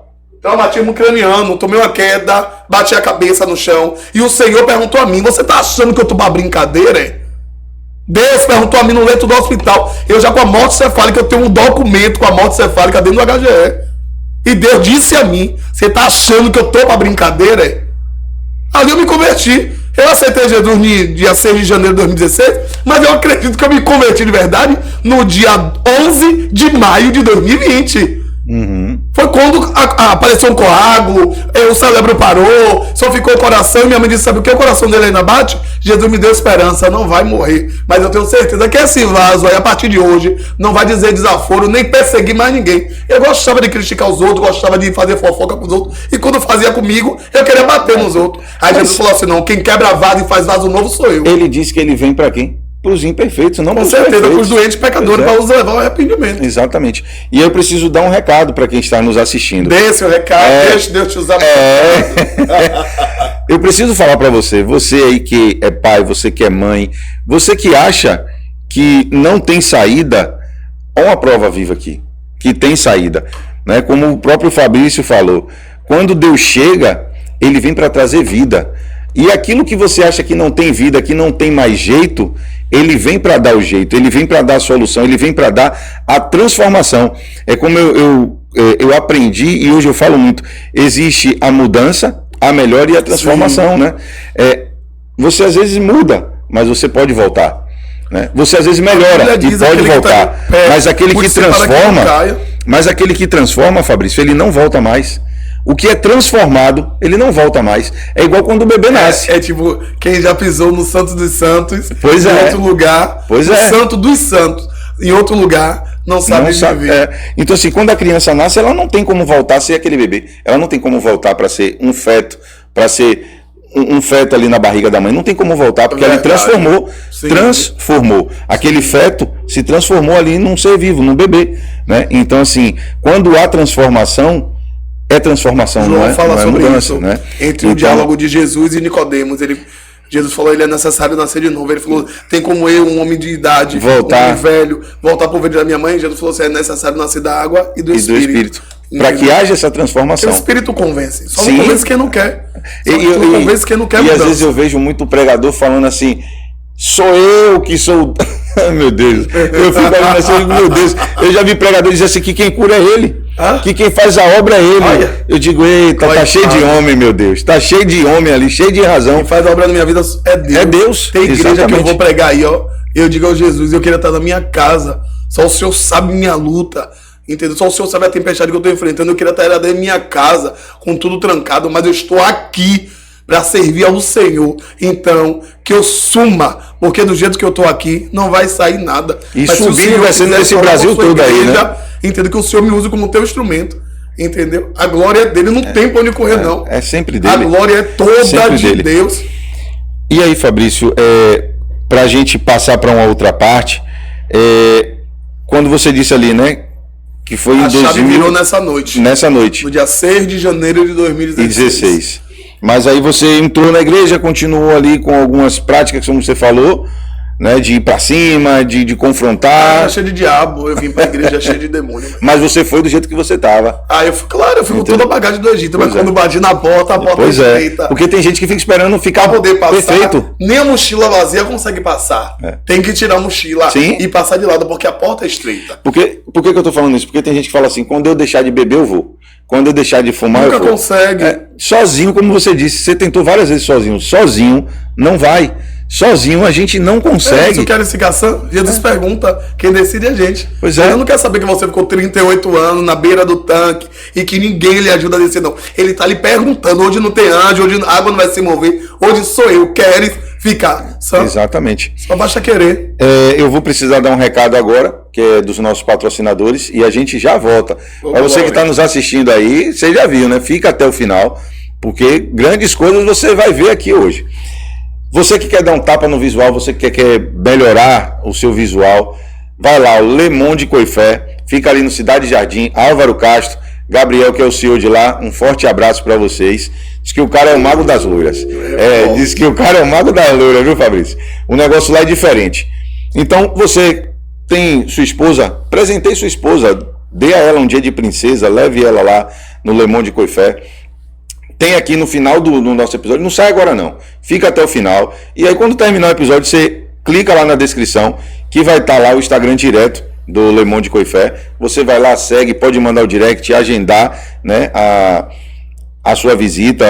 Traumatismo craniano, tomei uma queda, bati a cabeça no chão. E o Senhor perguntou a mim, você tá achando que eu tô pra brincadeira, é? Deus perguntou a mim no leito do hospital. Eu já com a morte cefálica, eu tenho um documento com a morte cefálica dentro do HGE. E Deus disse a mim, você tá achando que eu tô pra brincadeira, é? Ali eu me converti. Eu aceitei Jesus no dia 6 de janeiro de 2016, mas eu acredito que eu me converti de verdade no dia 11 de maio de 2020. Foi quando apareceu um coágulo, o cérebro parou, só ficou o coração, e minha mãe disse, sabe o que? O coração dele ainda bate? Jesus me deu esperança, não vai morrer. Mas eu tenho certeza que esse vaso aí, a partir de hoje, não vai dizer desaforo, nem perseguir mais ninguém. Eu gostava de criticar os outros, gostava de fazer fofoca com os outros, e quando fazia comigo, eu queria bater nos outros. Aí Jesus falou assim, não, quem quebra vaso e faz vaso novo sou eu. Ele disse que ele vem para quem? Para os imperfeitos, não para os perfeitos. Com certeza, para os doentes pecadores, para os levar ao arrependimento. Exatamente. E eu preciso dar um recado para quem está nos assistindo. Dê seu recado, deixe Deus te usar. Eu preciso falar para você aí que é pai, você que é mãe, você que acha que não tem saída, há uma prova viva aqui, que tem saída. Né? Como o próprio Fabrício falou, quando Deus chega, ele vem para trazer vida. E aquilo que você acha que não tem vida, que não tem mais jeito, ele vem para dar o jeito, ele vem para dar a solução, ele vem para dar a transformação. É como eu aprendi e hoje eu falo muito, existe a mudança, a melhora e a transformação, né? Você às vezes muda, mas você pode voltar. Né? Você às vezes melhora e pode voltar, mas aquele que transforma, Fabrício, ele não volta mais. O que é transformado, ele não volta mais. É igual quando o bebê nasce. É tipo, quem já pisou no Santo dos Santos, em outro lugar, no Santo dos Santos, em outro lugar, não sabe viver. Então, assim, quando a criança nasce, ela não tem como voltar a ser aquele bebê. Ela não tem como voltar para ser um feto, para ser um feto ali na barriga da mãe. Não tem como voltar, porque ela transformou. Aquele feto se transformou ali num ser vivo, num bebê. Né? Então, assim, quando há transformação, é transformação, João não é? Fala não sobre mudança, isso, né? Entre o diálogo de Jesus e Nicodemos. Jesus falou, ele é necessário nascer de novo. Ele falou, tem como eu, um homem de idade, um homem velho, voltar para o ventre da minha mãe? Jesus falou, é necessário nascer da água e do Espírito. Para que haja essa transformação. O Espírito convence. Só não convence quem não quer. Convence quem não quer. E às vezes eu vejo muito pregador falando assim, sou eu que sou... meu Deus. Eu fico falando assim, meu Deus. Eu já vi pregador dizer assim, que quem cura é ele. Que quem faz a obra é ele. Olha. Eu digo, eita, tá cheio de homem, meu Deus. Tá cheio de homem ali, cheio de razão. Quem faz a obra na minha vida é Deus. É Deus. Tem igreja que eu vou pregar aí, ó. Eu digo ao Jesus, eu queria estar na minha casa. Só o Senhor sabe minha luta. Entendeu? Só o Senhor sabe a tempestade que eu estou enfrentando. Eu queria estar dentro da minha casa, com tudo trancado, mas eu estou aqui para servir ao Senhor. Então, que eu suma, porque do jeito que eu estou aqui, não vai sair nada. E subindo vai ser nesse Brasil todo aí, né? Entendo que o Senhor me usa como teu instrumento. Entendeu? A glória é dele, não tem para onde correr, não. É sempre dele. A glória é toda sempre de dele. Deus. E aí, Fabrício, para a gente passar para uma outra parte, quando você disse ali, né? Que foi a chave virou nessa noite. Nessa noite. No dia 6 de janeiro de 2016. Mas aí você entrou na igreja, continuou ali com algumas práticas, como você falou, né, de ir pra cima, de confrontar. Era cheio de diabo, eu vim pra igreja cheio de demônio. Mas você foi do jeito que você tava. Eu fui com toda a bagagem do Egito, mas quando bati na porta, a porta estreita. Porque tem gente que fica esperando ficar pra poder passar, perfeito. Nem a mochila vazia consegue passar. Tem que tirar a mochila e passar de lado, porque a porta é estreita. Por que eu tô falando isso? Porque tem gente que fala assim, quando eu deixar de beber, eu vou. Quando eu deixar de fumar, nunca eu vou. Consegue. Sozinho, como você disse, você tentou várias vezes sozinho. Sozinho, não vai. Sozinho a gente não consegue. Se quer investigação, Jesus pergunta, quem decide é a gente. Pois é. Ele não quer saber que você ficou 38 anos na beira do tanque e que ninguém lhe ajuda a descer, não. Ele tá lhe perguntando, hoje não tem anjo, hoje a água não vai se mover, hoje sou eu, queres ficar. Exatamente. Só basta querer. Eu vou precisar dar um recado agora, que é dos nossos patrocinadores, e a gente já volta. Para você que está nos assistindo aí, você já viu, né? Fica até o final, porque grandes coisas você vai ver aqui hoje. Você que quer dar um tapa no visual, você que quer melhorar o seu visual, vai lá, o Le Monde Coifé, fica ali no Cidade Jardim, Álvaro Castro, Gabriel, que é o CEO de lá, um forte abraço para vocês. Diz que o cara é o mago das loiras. Diz que o cara é o mago das loiras, viu, Fabrício? O negócio lá é diferente. Então, você tem sua esposa, presenteie sua esposa, dê a ela um dia de princesa, leve ela lá no Le Monde Coifé. Tem aqui no final do nosso episódio, não sai agora não, fica até o final, e aí quando terminar o episódio, você clica lá na descrição, que vai estar lá o Instagram direto do Le Monde Coifé, você vai lá, segue, pode mandar o direct, agendar, né, a sua visita,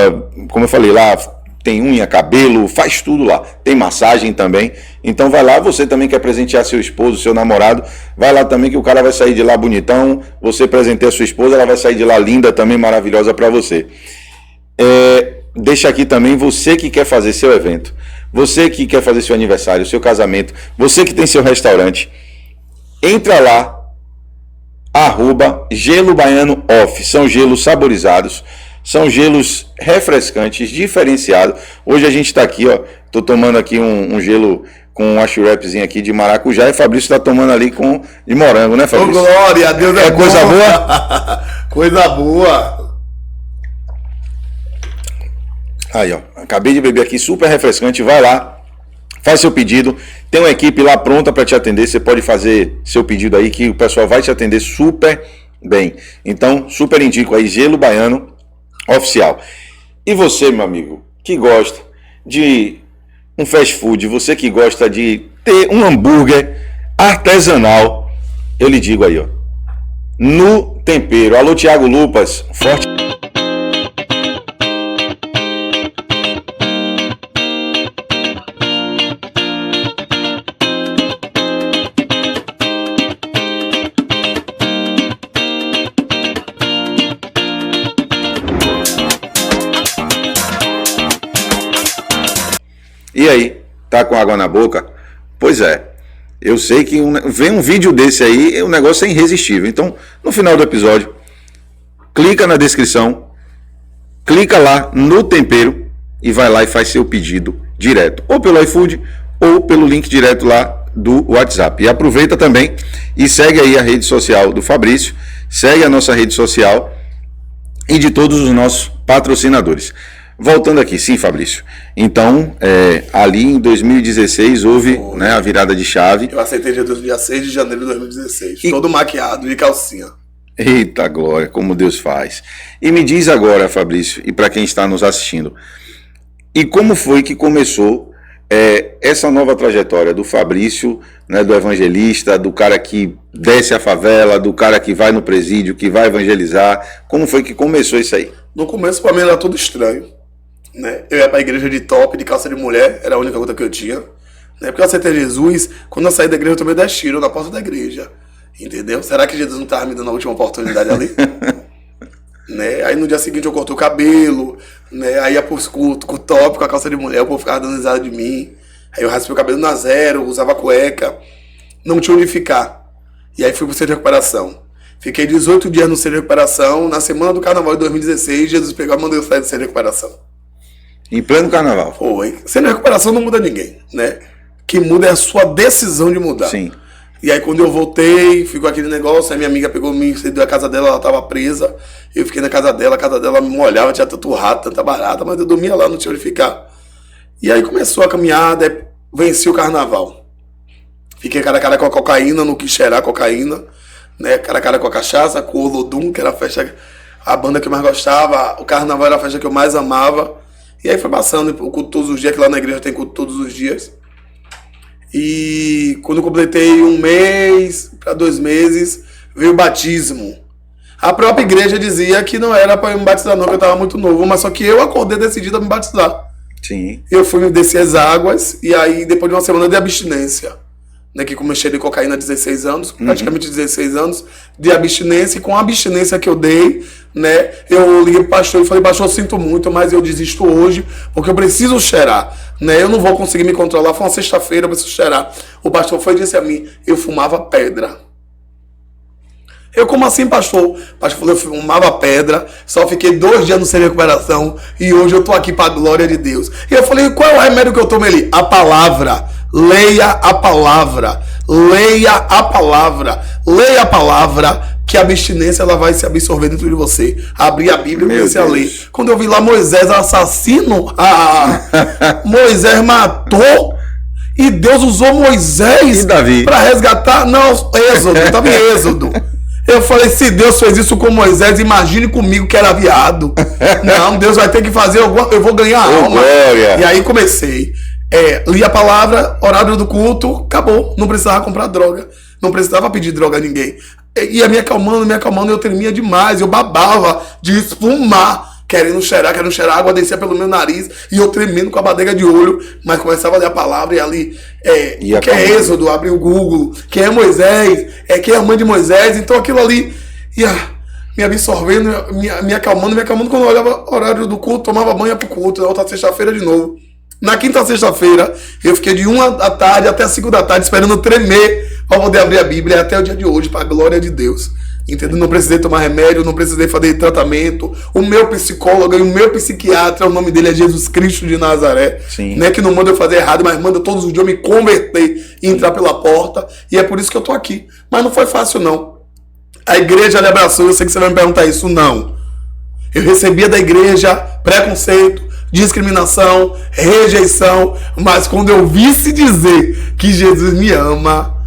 como eu falei lá, tem unha, cabelo, faz tudo lá. Tem massagem também. Então vai lá, você também quer presentear seu esposo, seu namorado, vai lá também que o cara vai sair de lá bonitão. Você presenteia a sua esposa, ela vai sair de lá linda também, maravilhosa para você. Deixa aqui também você que quer fazer seu evento, você que quer fazer seu aniversário, seu casamento, você que tem seu restaurante, entra lá, @Gelo Baiano Off. São gelos saborizados, são gelos refrescantes, diferenciados. Hoje a gente está aqui, ó, tô tomando aqui um gelo com uma churrapzinha aqui de maracujá e Fabrício está tomando ali com de morango, né, Fabrício? Ô, glória a Deus, é coisa boa? Coisa boa. Aí, ó, acabei de beber aqui, super refrescante. Vai lá, faz seu pedido. Tem uma equipe lá pronta para te atender. Você pode fazer seu pedido aí que o pessoal vai te atender super bem. Então, super indico aí, Gelo Baiano Oficial. E você, meu amigo, que gosta de um fast food, você que gosta de ter um hambúrguer artesanal, eu lhe digo aí, ó, no tempero. Alô, Thiago Lupas, forte. E aí, tá com água na boca? Pois é, eu sei que vem um vídeo desse aí, o negócio é irresistível. Então, no final do episódio, clica na descrição, clica lá no tempero e vai lá e faz seu pedido direto, ou pelo iFood, ou pelo link direto lá do WhatsApp. E aproveita também e segue aí a rede social do Fabrício, segue a nossa rede social e de todos os nossos patrocinadores. Voltando aqui, sim, Fabrício. Então, ali em 2016 houve, né, a virada de chave. Eu aceitei dia 6 de janeiro de 2016. Todo maquiado, de calcinha. Eita glória, como Deus faz. E me diz agora, Fabrício, e para quem está nos assistindo, e como foi que começou essa nova trajetória do Fabrício, né, do evangelista, do cara que desce a favela, do cara que vai no presídio, que vai evangelizar? Como foi que começou isso aí? No começo, para mim, era tudo estranho. Né? Eu ia pra igreja de top, de calça de mulher, era a única coisa que eu tinha. Né? Porque eu aceitei Jesus, quando eu saí da igreja eu tomei 10 tiros na porta da igreja. Entendeu? Será que Jesus não estava me dando a última oportunidade ali? Né? Aí no dia seguinte eu cortei o cabelo, né? Aí ia pros cultos com o top, com a calça de mulher, o povo ficava dando risada de mim. Aí eu raspei o cabelo na zero, usava cueca, não tinha onde ficar. E aí fui pro centro de recuperação. Fiquei 18 dias no centro de recuperação. Na semana do carnaval de 2016, Jesus pegou e mandou eu sair do centro de recuperação. Em pleno carnaval? Foi. Sendo recuperação não muda ninguém, né? O que muda é a sua decisão de mudar. Sim. E aí quando eu voltei, ficou aquele negócio, aí minha amiga pegou me saiu da casa dela, ela estava presa. Eu fiquei na casa dela me molhava, tinha tanto rato, tanta barata, mas eu dormia lá, não tinha onde ficar. E aí começou a caminhada, venci o carnaval. Fiquei cara a cara com a cocaína, não quis cheirar a cocaína, né? Cara a cara com a cachaça, com o Olodum, que era a festa, a banda que eu mais gostava, o carnaval era a festa que eu mais amava. E aí foi passando o culto todos os dias, que lá na igreja tem culto todos os dias. E quando eu completei 1 mês para 2 meses, veio o batismo. A própria igreja dizia que não era para eu me batizar não, que eu estava muito novo, mas só que eu acordei decidido a me batizar. Sim. Eu fui me descer as águas, e aí depois de uma semana de abstinência, né, que comecei de cocaína há 16 anos, praticamente 16 anos de abstinência, e com a abstinência que eu dei, né, eu liguei pro pastor e falei, pastor, eu sinto muito, mas eu desisto hoje, porque eu preciso cheirar, né, eu não vou conseguir me controlar, foi uma sexta-feira, eu preciso cheirar. O pastor foi e disse a mim, eu fumava pedra. Eu, como assim, pastor? O pastor falou, eu fumava pedra, só fiquei 2 dias no centro de recuperação, e hoje eu tô aqui para a glória de Deus. E eu falei, qual é o remédio que eu tomo ali? A palavra. Leia a palavra, leia a palavra, leia a palavra, que a abstinência ela vai se absorver dentro de você. Abrir a Bíblia e comecei a ler. Quando eu vi lá Moisés, assassino, Moisés matou, e Deus usou Moisés para resgatar. Não, Êxodo, estava em Êxodo. Eu falei, se Deus fez isso com Moisés, imagine comigo que era viado. Não, Deus vai ter que fazer, eu vou ganhar a alma. Glória. E aí comecei. Li a palavra, horário do culto, acabou. Não precisava comprar droga. Não precisava pedir droga a ninguém. Ia me acalmando, eu tremia demais. Eu babava de espumar. querendo cheirar, a água descia pelo meu nariz, e eu tremendo com a badega de olho, mas começava a ler a palavra, e ali, o que é Êxodo, abri o Google, quem é Moisés, quem é a mãe de Moisés, então aquilo ali ia me absorvendo, me acalmando, quando eu olhava o horário do culto, tomava banho pro culto, na outra sexta-feira de novo. Na quinta sexta-feira, eu fiquei de 1 da tarde até 5 da tarde, esperando tremer para poder abrir a Bíblia, até o dia de hoje, para a glória de Deus. Entendeu? Não precisei tomar remédio, não precisei fazer tratamento. O meu psicólogo e o meu psiquiatra, o nome dele é Jesus Cristo de Nazaré. Sim. Não é que não manda eu fazer errado, mas manda todos os dias eu me converter e entrar pela porta. E é por isso que eu tô aqui. Mas não foi fácil, não. A igreja me abraçou, eu sei que você vai me perguntar isso. Não. Eu recebia da igreja preconceito, discriminação, rejeição, mas quando eu visse dizer que Jesus me ama,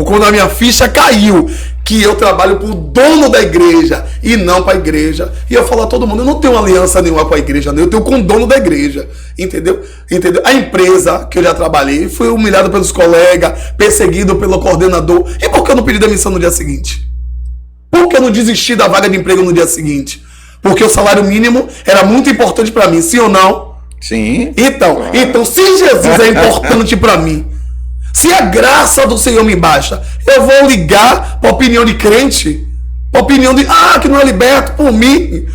quando a minha ficha caiu, que eu trabalho pro dono da igreja e não para a igreja, e eu falo a todo mundo, eu não tenho aliança nenhuma com a igreja, eu tenho com o dono da igreja, entendeu? A empresa que eu já trabalhei, fui humilhado pelos colegas, perseguido pelo coordenador, e por que eu não pedi demissão no dia seguinte? Por que eu não desisti da vaga de emprego no dia seguinte? Porque o salário mínimo era muito importante para mim, sim ou não? Sim. Então, se Jesus é importante para mim, se a graça do Senhor me baixa, eu vou ligar para opinião de crente, para opinião de, que não é liberto por mim.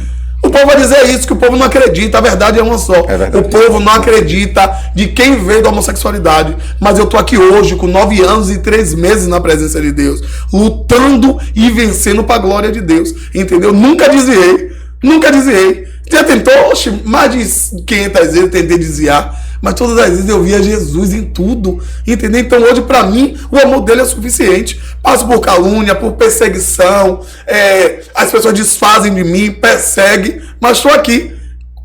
O povo vai dizer isso, que o povo não acredita, a verdade é uma só. O povo não acredita de quem veio da homossexualidade. Mas eu tô aqui hoje com 9 anos e 3 meses na presença de Deus, lutando e vencendo para a glória de Deus, entendeu? Nunca desviei. Já tentou, mais de 500 vezes eu tentei desviar, mas todas as vezes eu via Jesus em tudo, entendeu? Então hoje para mim o amor dele é suficiente. Passo por calúnia, por perseguição, as pessoas desfazem de mim, perseguem, mas estou aqui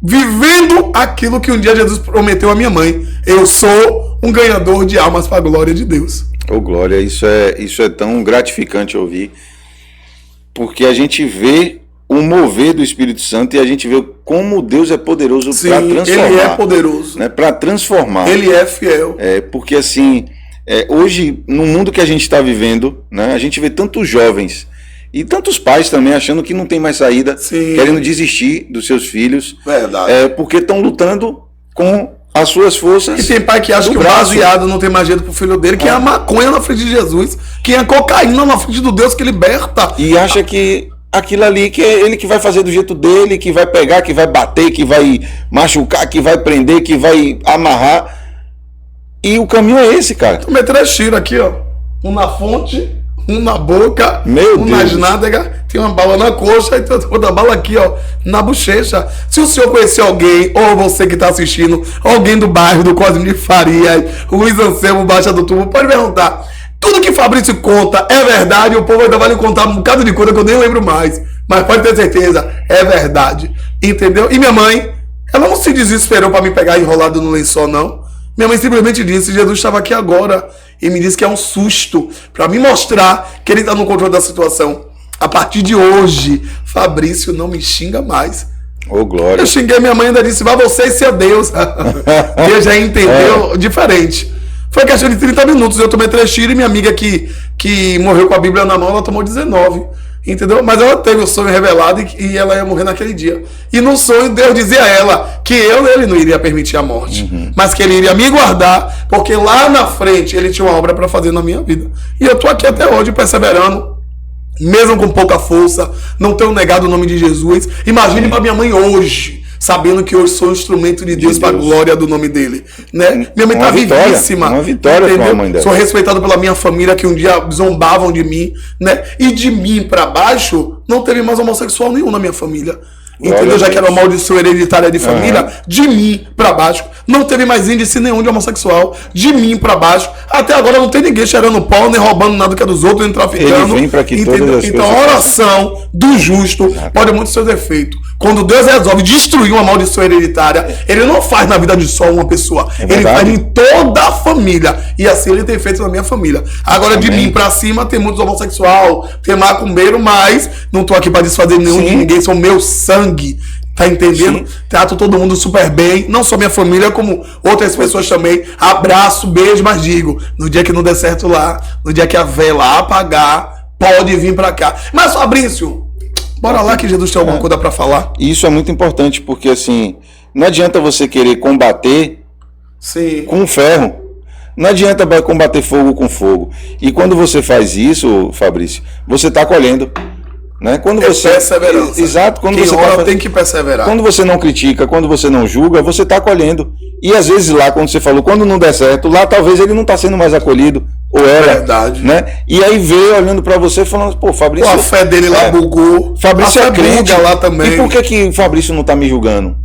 vivendo aquilo que um dia Jesus prometeu à minha mãe. Eu sou um ganhador de almas para a glória de Deus. Ô glória, isso é tão gratificante ouvir, porque a gente vê o mover do Espírito Santo e a gente vê como Deus é poderoso para transformar. Ele é poderoso. Né, para transformar. Ele é fiel. Porque assim, hoje, no mundo que a gente está vivendo, né, a gente vê tantos jovens e tantos pais também achando que não tem mais saída, querendo desistir dos seus filhos. Verdade. Porque estão lutando com as suas forças. E tem pai que acha que o baseado não tem mais jeito pro filho dele, que é a maconha na frente de Jesus, que é a cocaína na frente do Deus que liberta. E acha que aquilo ali que é ele que vai fazer do jeito dele, que vai pegar, que vai bater, que vai machucar, que vai prender, que vai amarrar. E o caminho é esse, cara. Tomei 3 tiros aqui, ó. Um na fonte, um na boca, um nas nádegas, tem uma bala na coxa e tem outra bala aqui, ó, na bochecha. Se o senhor conhecer alguém, ou você que está assistindo, alguém do bairro, do Cosme de Farias, Luiz Anselmo, Baixa do Tubo, pode perguntar. Tudo que Fabrício conta é verdade, o povo ainda vai lhe contar um bocado de coisa que eu nem lembro mais. Mas pode ter certeza, é verdade. Entendeu? E minha mãe, ela não se desesperou para me pegar enrolado no lençol, não. Minha mãe simplesmente disse, Jesus estava aqui agora e me disse que é um susto para me mostrar que ele está no controle da situação. A partir de hoje, Fabrício não me xinga mais. Ô, glória. Eu xinguei minha mãe e ainda disse, vá você e seu Deus. Deus já entendeu diferente. Foi questão de 30 minutos, eu tomei 3 tiros e minha amiga que morreu com a Bíblia na mão, ela tomou 19. Entendeu? Mas ela teve o sonho revelado e ela ia morrer naquele dia. E no sonho Deus dizia a ela que ele não iria permitir a morte, mas que ele iria me guardar, porque lá na frente ele tinha uma obra para fazer na minha vida. E eu tô aqui até hoje perseverando, mesmo com pouca força, não tenho negado o nome de Jesus. Imagine para minha mãe hoje, sabendo que hoje sou um instrumento de Deus para a glória do nome dele, né? Minha mãe tá vivíssima. Uma vitória para a mãe dela. Sou respeitado pela minha família, que um dia zombavam de mim, né? E de mim para baixo, não teve mais homossexual nenhum na minha família. Entendeu? Já que era uma maldição hereditária de família, de mim pra baixo, não teve mais índice nenhum de homossexual. De mim pra baixo, até agora não tem ninguém cheirando pau, nem roubando nada que é dos outros, nem traficando. Ele vem pra que todas as então a oração do justo pode muito ser efeito. Quando Deus resolve destruir uma maldição hereditária, ele não faz na vida de só uma pessoa, ele faz em toda a família. E assim ele tem feito na minha família. Agora, de mim pra cima, tem muitos homossexual, tem macumbeiro, mas não tô aqui pra desfazer nenhum de ninguém, são meu sangue. Tá entendendo? Trato todo mundo super bem, não só minha família, como outras pessoas também. Abraço, beijo, mas digo, no dia que não der certo lá, no dia que a vela apagar, pode vir pra cá. Mas Fabrício, Bora lá que Jesus tem alguma coisa para falar. E isso é muito importante, porque assim, não adianta você querer combater com ferro. Não adianta combater fogo com fogo. E quando você faz isso, Fabrício, você está colhendo. Né? Quando você perseverança. Exato, quando quem você ora tem que perseverar. Quando você não critica, quando você não julga, você está acolhendo. E às vezes lá, quando você falou, quando não der certo, lá talvez ele não está sendo mais acolhido, ou era. Verdade. Né? E aí veio olhando para você falando, pô, Fabrício. Pô, a fé dele lá bugou. Fabrício é crente lá também. E por que o Fabrício não está me julgando?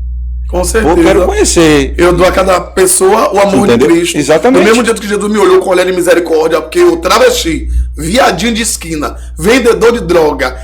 Com certeza. Eu quero conhecer. Eu dou a cada pessoa o amor de Cristo. Exatamente. No mesmo jeito que Jesus me olhou com olhar de misericórdia, porque eu travesti, viadinho de esquina, vendedor de droga,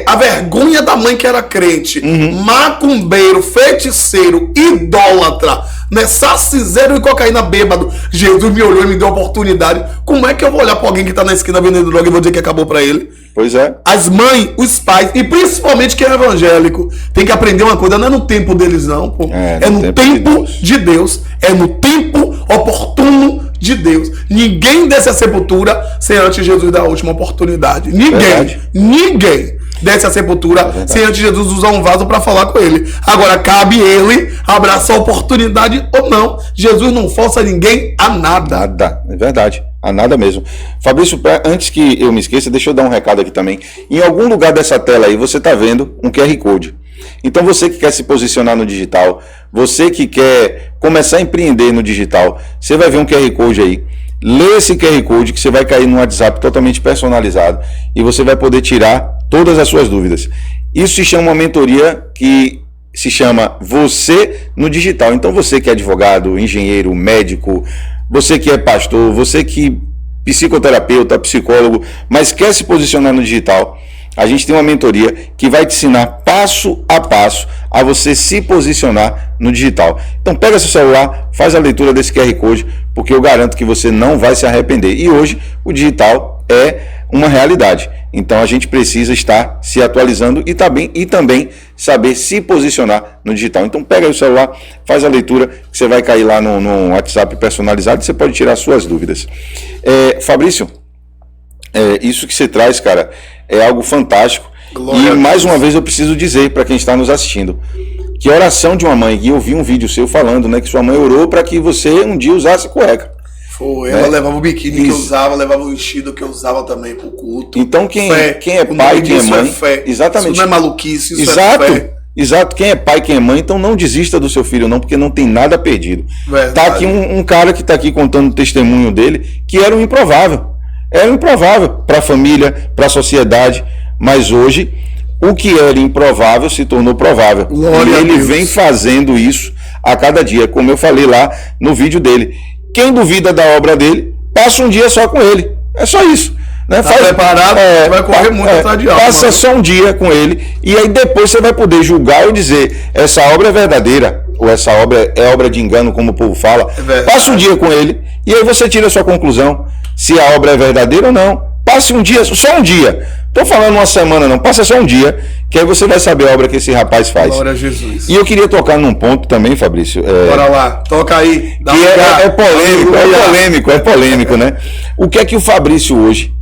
a vergonha da mãe que era crente, macumbeiro, feiticeiro, idólatra, né, saciseiro e cocaína bêbado. Jesus me olhou e me deu a oportunidade. Como é que eu vou olhar pra alguém que tá na esquina vendendo droga e vou dizer que acabou pra ele? Pois é. As mães, os pais, e principalmente quem é evangélico, tem que aprender uma coisa, não é no tempo deles não, pô. É no tempo de Deus. É no tempo oportuno de Deus. Ninguém desce a sepultura sem antes Jesus dar a última oportunidade. Ninguém desce a sepultura sem antes Jesus usar um vaso para falar com ele. Agora cabe ele abraçar a oportunidade ou não. Jesus não força ninguém a nada. Nada, é verdade. A nada mesmo. Fabrício, antes que eu me esqueça, deixa eu dar um recado aqui também. Em algum lugar dessa tela aí, você está vendo um QR Code. Então você que quer se posicionar no digital, você que quer começar a empreender no digital, você vai ver um QR Code aí. Lê esse QR Code que você vai cair num WhatsApp totalmente personalizado e você vai poder tirar todas as suas dúvidas. Isso se chama uma mentoria que se chama Você no Digital. Então você que é advogado, engenheiro, médico, você que é pastor, você que é psicoterapeuta, psicólogo, mas quer se posicionar no digital, a gente tem uma mentoria que vai te ensinar passo a passo a você se posicionar no digital. Então pega seu celular, faz a leitura desse QR Code, porque eu garanto que você não vai se arrepender. E hoje o digital é uma realidade. Então a gente precisa estar se atualizando e também saber se posicionar no digital. Então pega o celular, faz a leitura, que você vai cair lá no WhatsApp personalizado e você pode tirar suas dúvidas. Fabrício, isso que você traz, cara, é algo fantástico. Glória e mais uma vez eu preciso dizer para quem está nos assistindo que a oração de uma mãe, e eu vi um vídeo seu falando, né, que sua mãe orou para que você um dia usasse cueca. Foi, ela levava o biquíni que eu usava, levava o vestido que eu usava também pro culto. Então quem é pai, quem é mãe, fé. Exatamente. Isso não é maluquice, isso Exato. é fé. Exato, quem é pai, quem é mãe, então não desista do seu filho não, porque não tem nada perdido. Verdade. Tá aqui um cara que está aqui contando o testemunho dele, que era um improvável. Era improvável para a família, para a sociedade, mas hoje o que era improvável se tornou provável. Glória e ele a Deus. vem fazendo isso a cada dia, como eu falei lá no vídeo dele. Quem duvida da obra dele, passa um dia só com ele. É só isso. Né? Tá preparado, vai correr muito atrás de algo. Passa só um dia com ele e aí depois você vai poder julgar ou dizer essa obra é verdadeira ou essa obra é obra de engano, como o povo fala. Passa um dia com ele e aí você tira a sua conclusão se a obra é verdadeira ou não. Passe um dia, só um dia. Tô falando uma semana não, passa só um dia, que aí você vai saber a obra que esse rapaz faz. Glória a Jesus. E eu queria tocar num ponto também, Fabrício. Bora lá, toca aí. Dá é polêmico, né? O que é que o Fabrício hoje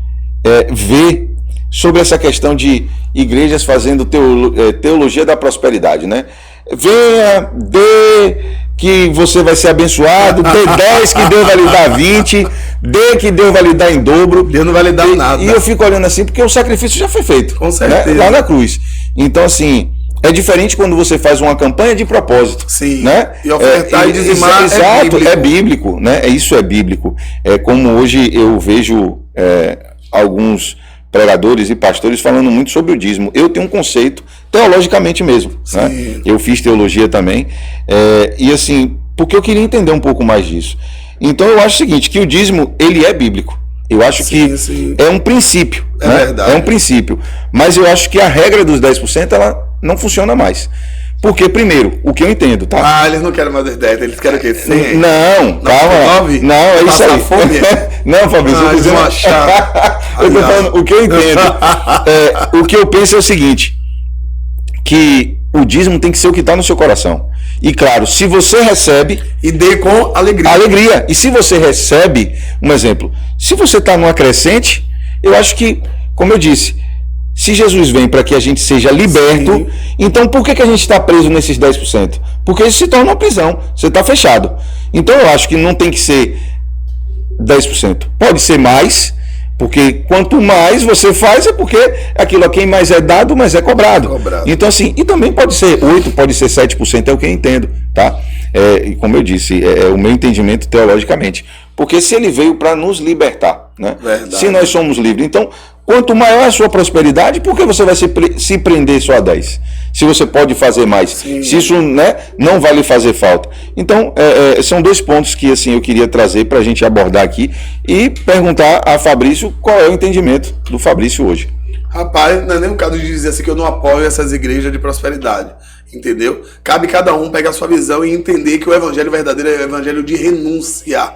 vê sobre essa questão de igrejas fazendo teologia da prosperidade, né? Venha, dê que você vai ser abençoado, dê 10 que Deus vai lhe dar 20, dê que Deus vai lhe dar em dobro. Deus não vai lhe dar nada. E eu fico olhando assim, porque o sacrifício já foi feito. Com certeza. Né? Lá na cruz. Então, assim, é diferente quando você faz uma campanha de propósito. Sim. Né? E ofertar e dizimar exato, é bíblico, né? Isso é bíblico. É como hoje eu vejo alguns pregadores e pastores falando muito sobre o dízimo. Eu tenho um conceito teologicamente mesmo, né? Eu fiz teologia também, e assim, porque eu queria entender um pouco mais disso. Então eu acho o seguinte, que o dízimo, ele é bíblico. Eu acho que é um princípio, né? Verdade. É um princípio, mas eu acho que a regra dos 10% ela não funciona mais. Porque, primeiro, o que eu entendo, tá? Eles não querem mais das 10, eles querem o quê? 100? Não, calma. Não, é isso aí. Fome? Não, Fabrício, eu tô falando, o que eu entendo, o que eu penso é o seguinte, que o dízimo tem que ser o que está no seu coração. E claro, se você recebe... E dê com alegria. Alegria. E se você recebe, um exemplo, se você está numa crescente, eu acho que, como eu disse, Se Jesus vem para que a gente seja liberto, Sim. então por que a gente está preso nesses 10%? Porque isso se torna uma prisão, você está fechado. Então eu acho que não tem que ser 10%. Pode ser mais, porque quanto mais você faz, é porque aquilo a quem mais é dado, mais é cobrado. Então assim, e também pode ser 8%, pode ser 7%, é o que eu entendo, tá? E como eu disse, é o meu entendimento teologicamente. Porque se ele veio para nos libertar, né? Verdade. Se nós somos livres, então quanto maior a sua prosperidade, por que você vai se prender só a 10? Se você pode fazer mais, Sim. se isso, né, não vai lhe fazer falta. Então, são 2 pontos que assim, eu queria trazer para a gente abordar aqui e perguntar a Fabrício qual é o entendimento do Fabrício hoje. Rapaz, não é nem o caso de dizer assim que eu não apoio essas igrejas de prosperidade, entendeu? Cabe cada um pegar a sua visão e entender que o evangelho verdadeiro é o evangelho de renúncia.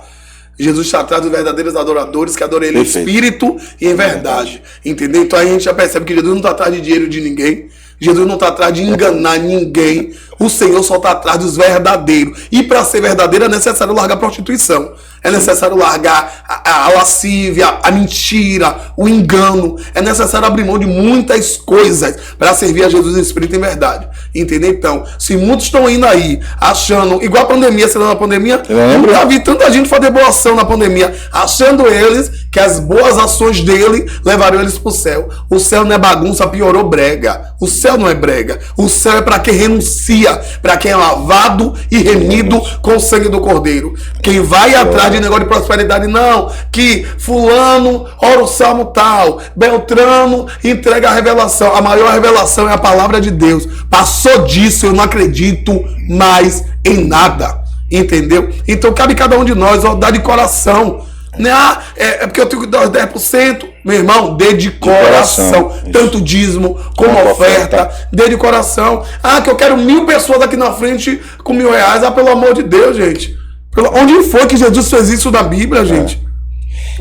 Jesus está atrás dos verdadeiros adoradores que adoram Ele em espírito e em verdade. Entendeu? Então a gente já percebe que Jesus não está atrás de dinheiro de ninguém. Jesus não está atrás de enganar ninguém. O Senhor só está atrás dos verdadeiros. E para ser verdadeiro é necessário largar a prostituição. É necessário largar a lascívia, a mentira, o engano. É necessário abrir mão de muitas coisas para servir a Jesus em espírito e em verdade. Entendeu? Então, se muitos estão indo aí achando, igual a pandemia, sendo na pandemia, nunca vi tanta gente fazer boa ação na pandemia, achando eles que as boas ações dele levariam eles para o céu. O céu não é bagunça, piorou brega. O céu não é brega. O céu é para quem renuncia, para quem é lavado e remido com o sangue do Cordeiro. Quem vai atrás de negócio de prosperidade, não. Que fulano ora o salmo tal, Beltrano entrega a revelação. A maior revelação é a palavra de Deus. Passou disso, eu não acredito mais em nada. Entendeu? Então cabe cada um de nós dar de coração. Né? É porque eu tenho que dar os 10%. Meu irmão, dê de coração. Tanto dízimo como oferta. Dê de coração. Que eu quero 1.000 pessoas aqui na frente com R$1.000. Pelo amor de Deus, gente. Onde foi que Jesus fez isso na Bíblia, gente?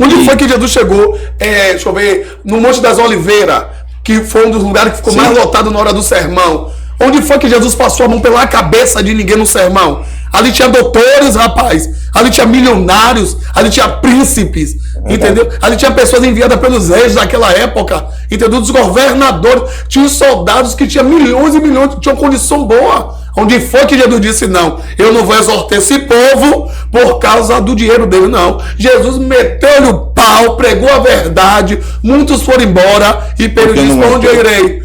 Onde foi que Jesus chegou? Deixa eu ver. No Monte das Oliveiras, que foi um dos lugares que ficou mais lotado na hora do sermão. Onde foi que Jesus passou a mão pela cabeça de ninguém no sermão? Ali tinha doutores, rapaz. Ali tinha milionários. Ali tinha príncipes. Entendeu? Ali tinha pessoas enviadas pelos reis daquela época. Entendeu? Dos governadores. Tinha soldados que tinham milhões e milhões, que tinham condição boa. Onde foi que Jesus disse, não, eu não vou exortar esse povo por causa do dinheiro dele, não. Jesus meteu-lhe o pau, pregou a verdade, muitos foram embora e Pedro disse, para onde eu irei?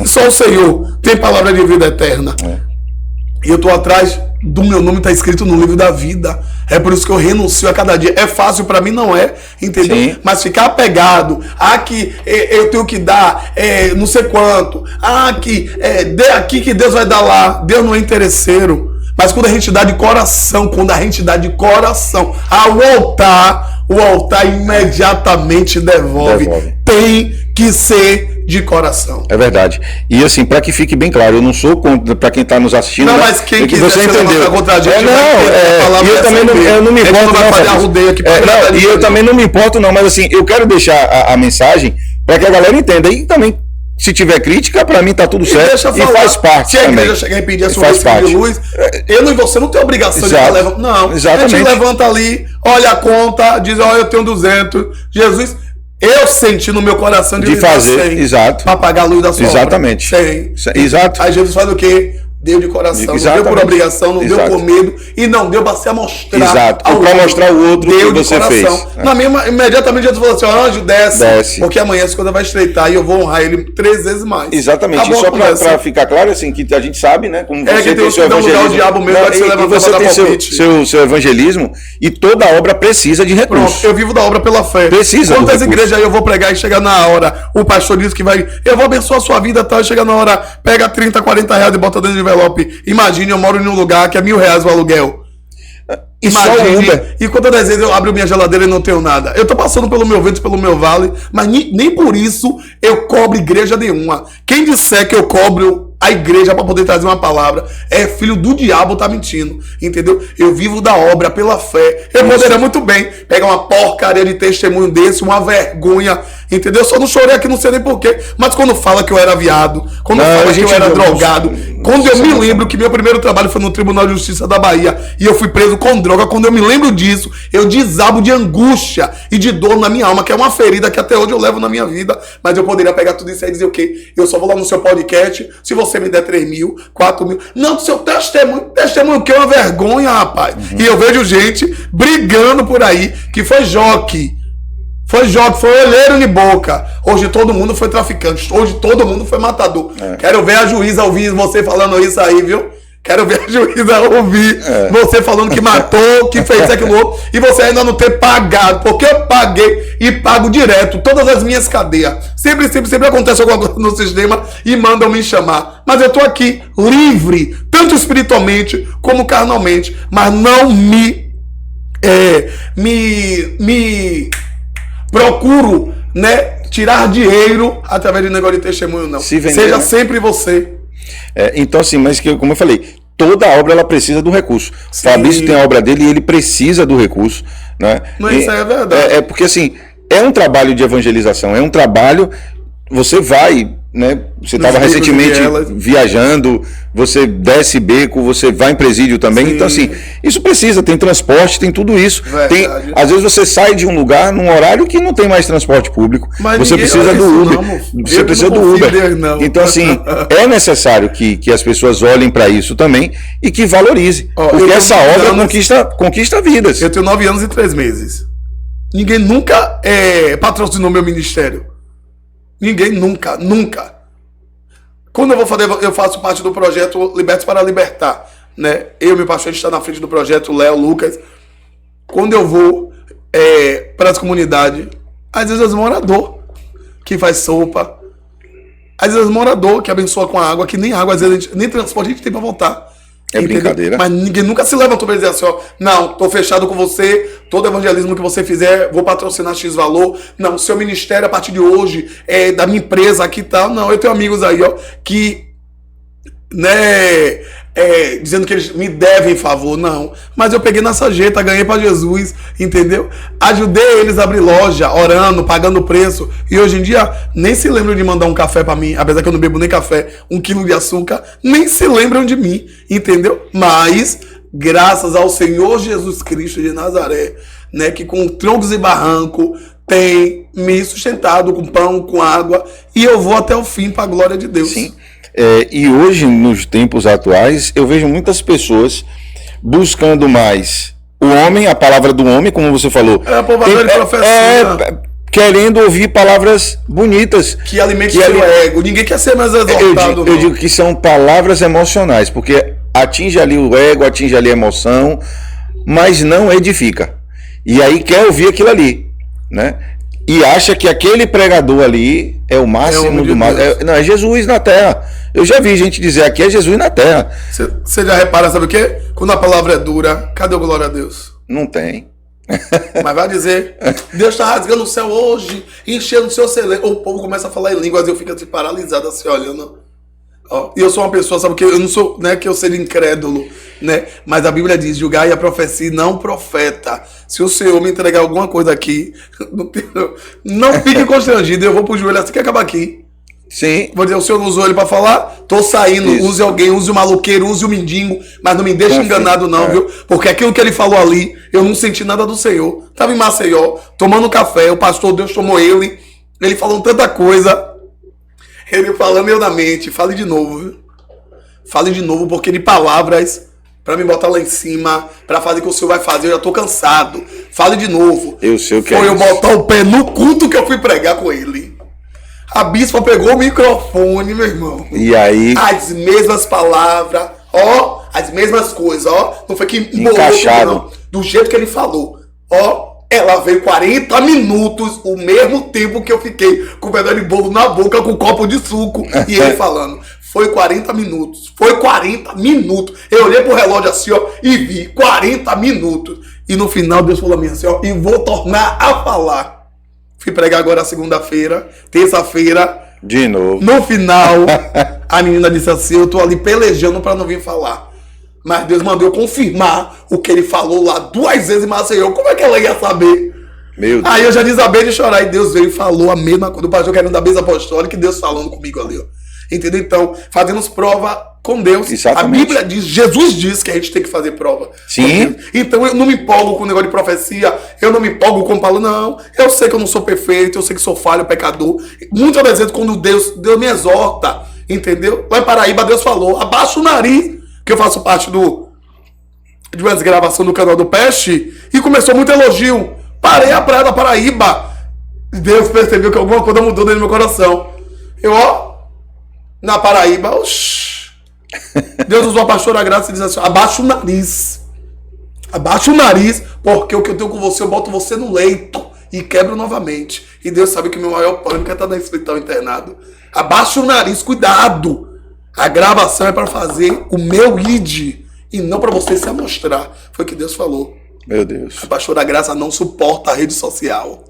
Só o Senhor tem palavra de vida eterna. E eu estou atrás do meu nome, está escrito no livro da vida. É por isso que eu renuncio a cada dia. É fácil para mim, não é, entendeu? Sim. Mas ficar apegado, que eu tenho que dar não sei quanto, que dê aqui que Deus vai dar lá. Deus não é interesseiro. Mas quando a gente dá de coração, o altar imediatamente devolve. Tem que ser de coração. É verdade. E assim, para que fique bem claro, eu não sou contra, para quem está nos assistindo. Não, mas quem quiser você entendeu. Contra a gente, e eu também não me importo, não. E eu também não me importo, não. Mas assim, eu quero deixar a mensagem para que a galera entenda. E também, se tiver crítica, para mim tá tudo certo. E faz parte. Se a igreja chegar e pedir a sua de luz, eu e você não tem obrigação de levar. Não, exatamente. A gente levanta ali, olha a conta, diz, eu tenho 200. Jesus, eu senti no meu coração de fazer, exato, para pagar a luz da sua exatamente. Obra. Exato. Aí Jesus faz o quê? Deu de coração, não deu por obrigação, não deu por medo e não deu para se amostrar. Exato, para mostrar o outro deu que você fez. Imediatamente Jesus falou assim, anjo, desce, porque amanhã as coisas vai estreitar e eu vou honrar ele 3 vezes mais. Exatamente, e só para ficar claro, assim, que a gente sabe, né, como você tem o seu evangelismo, o diabo mesmo, e você tem seu evangelismo e toda obra precisa de recursos. Pronto, eu vivo da obra pela fé. Precisa. Quantas igrejas aí eu vou pregar e chegar na hora, o pastor diz que eu vou abençoar a sua vida, tá? Chega na hora, pega 30, 40 reais e bota dentro de envelope. Imagine, eu moro em um lugar que é R$1.000 o aluguel. Imagine, e quantas das vezes eu abro minha geladeira e não tenho nada? Eu tô passando pelo meu vento, pelo meu vale, mas nem por isso eu cobro igreja nenhuma. Quem disser que eu cobro a igreja para poder trazer uma palavra é filho do diabo, tá mentindo, entendeu? Eu vivo da obra pela fé. Eu poderia muito bem pegar uma porcaria de testemunho desse, uma vergonha Entendeu? Eu só não chorei aqui, não sei nem porquê. Mas quando fala que eu era viado, quando fala que eu era drogado, quando eu me lembro que meu primeiro trabalho foi no Tribunal de Justiça da Bahia e eu fui preso com droga, quando eu me lembro disso, eu desabo de angústia e de dor na minha alma, que é uma ferida que até hoje eu levo na minha vida. Mas eu poderia pegar tudo isso aí e dizer o quê? Eu só vou lá no seu podcast, se você me der 3 mil, 4 mil. Não, do seu testemunho que é uma vergonha, rapaz. E eu vejo gente brigando por aí, que foi joque. Foi olheiro de boca. Hoje todo mundo foi traficante. Hoje todo mundo foi matador. Quero ver a juíza ouvir você falando isso aí, viu? Quero ver a juíza ouvir você falando que matou, que fez aquilo outro, e você ainda não ter pagado. Porque eu paguei e pago direto todas as minhas cadeias. Sempre acontece alguma coisa no sistema e mandam me chamar. Mas eu tô aqui livre, tanto espiritualmente como carnalmente. Mas não me procuro, né, tirar dinheiro através de negócio de testemunho, não. Seja sempre você. Então, assim, mas como eu falei, toda obra ela precisa do recurso. O Fabrício tem a obra dele e ele precisa do recurso, né? Mas isso aí é verdade. Porque, assim, é um trabalho de evangelização, é um trabalho. Você vai, né? Você estava recentemente viajando, você desce beco, você vai em presídio também. Sim. Então, assim, isso precisa, tem transporte, tem tudo isso. Às vezes você sai de um lugar num horário que não tem mais transporte público. Mas você precisa do Uber. Você precisa do Uber. Então, assim, é necessário que as pessoas olhem para isso também e que valorizem. Porque essa obra conquista vidas. Eu tenho 9 anos e 3 meses. Ninguém nunca patrocinou meu ministério. Ninguém nunca. Quando eu faço parte do projeto Libertos para Libertar, né? Eu e meu pastor, a gente está na frente do projeto, Léo, Lucas. Quando eu vou para as comunidades, às vezes os moradores que faz sopa, às vezes os moradores que abençoa com a água, que nem água, às vezes nem transporte a gente tem para voltar. Brincadeira. Mas ninguém nunca se levantou para dizer assim, não, tô fechado com você, todo evangelismo que você fizer, vou patrocinar X valor. Não, seu ministério a partir de hoje é da minha empresa aqui e tal. Não, eu tenho amigos aí, que, né, dizendo que eles me devem favor. Não, mas eu peguei na sarjeta, ganhei para Jesus, entendeu? Ajudei eles a abrir loja, orando, pagando preço. E hoje em dia, nem se lembram de mandar um café para mim, apesar que eu não bebo nem café, 1 quilo de açúcar, nem se lembram de mim, entendeu? Mas, graças ao Senhor Jesus Cristo de Nazaré, né, que com troncos e barranco tem me sustentado com pão, com água, e eu vou até o fim para a glória de Deus. Sim. E hoje, nos tempos atuais, eu vejo muitas pessoas buscando mais o homem, a palavra do homem, como você falou. Querendo ouvir palavras bonitas. Que alimentem o ego. Ninguém quer ser mais exaltado. Eu digo que são palavras emocionais, porque atinge ali o ego, atinge ali a emoção, mas não edifica. E aí quer ouvir aquilo ali, né? E acha que aquele pregador ali é o máximo do máximo. Não, é Jesus na terra. Eu já vi gente dizer aqui é Jesus na terra. Você já repara, sabe o quê? Quando a palavra é dura, cadê o glória a Deus? Não tem. Mas vai dizer, Deus está rasgando o céu hoje, enchendo o seu celeiro. O povo começa a falar em línguas e eu fico assim, paralisado, assim, olhando. E eu sou uma pessoa, sabe o que? Eu não sou, né, que eu seja incrédulo, né? Mas a Bíblia diz, julgai a profecia, não profeta. Se o Senhor me entregar alguma coisa aqui, não fique constrangido, eu vou pro joelho assim que acabar aqui. Sim. Vou dizer, o senhor não usou ele pra falar? Tô saindo, isso. Use alguém, use o maluqueiro, use o mendigo, mas não me deixe enganado não, viu? Porque aquilo que ele falou ali, eu não senti nada do Senhor. Tava em Maceió, tomando café, o pastor Deus tomou ele falou tanta coisa, ele falando eu na mente, fale de novo, viu? Fale de novo, porque de palavras pra me botar lá em cima, pra fazer o que o senhor vai fazer, eu já tô cansado. Fale de novo. Eu sei o que foi eu botar o pé no culto que eu fui pregar com ele. A bispa pegou o microfone, meu irmão. E aí? As mesmas palavras, as mesmas coisas, não foi que encaixado. Não, do jeito que ele falou, ela veio 40 minutos, o mesmo tempo que eu fiquei com o pedaço de bolo na boca com um copo de suco, e ele falando. Foi 40 minutos. Eu olhei pro relógio assim, e vi 40 minutos. E no final Deus falou a mim assim, e vou tornar a falar. Fui pregar agora segunda-feira, terça-feira. De novo. No final, a menina disse assim, eu tô ali pelejando pra não vir falar. Mas Deus mandou eu confirmar o que ele falou lá 2 vezes em Maceió. Como é que ela ia saber? Meu Deus. Aí eu já desabei de chorar e Deus veio e falou a mesma coisa. O pastor querendo da mesa apostólica e Deus falando comigo ali, ó. Entendeu? Então, fazemos prova com Deus. Exatamente. A Bíblia diz, Jesus diz que a gente tem que fazer prova. Sim. Então eu não me empolgo com o negócio de profecia, eu não me empolgo com o Paulo, não. Eu sei que eu não sou perfeito, eu sei que sou falho, pecador. Muitas das vezes quando Deus me exorta, entendeu? Lá em Paraíba Deus falou, abaixa o nariz, que eu faço parte de umas gravações do canal do Peste, e começou muito elogio. Parei a praia da Paraíba. Deus percebeu que alguma coisa mudou dentro do meu coração. Eu, ó, na Paraíba, oxi. Deus usou a pastora Graça e diz assim, abaixa o nariz. Abaixa o nariz, porque o que eu tenho com você, eu boto você no leito e quebro novamente. E Deus sabe que o meu maior pânico é estar no hospital internado. Abaixa o nariz, cuidado. A gravação é para fazer o meu id e não para você se amostrar. Foi o que Deus falou. Meu Deus. A pastora Graça não suporta a rede social.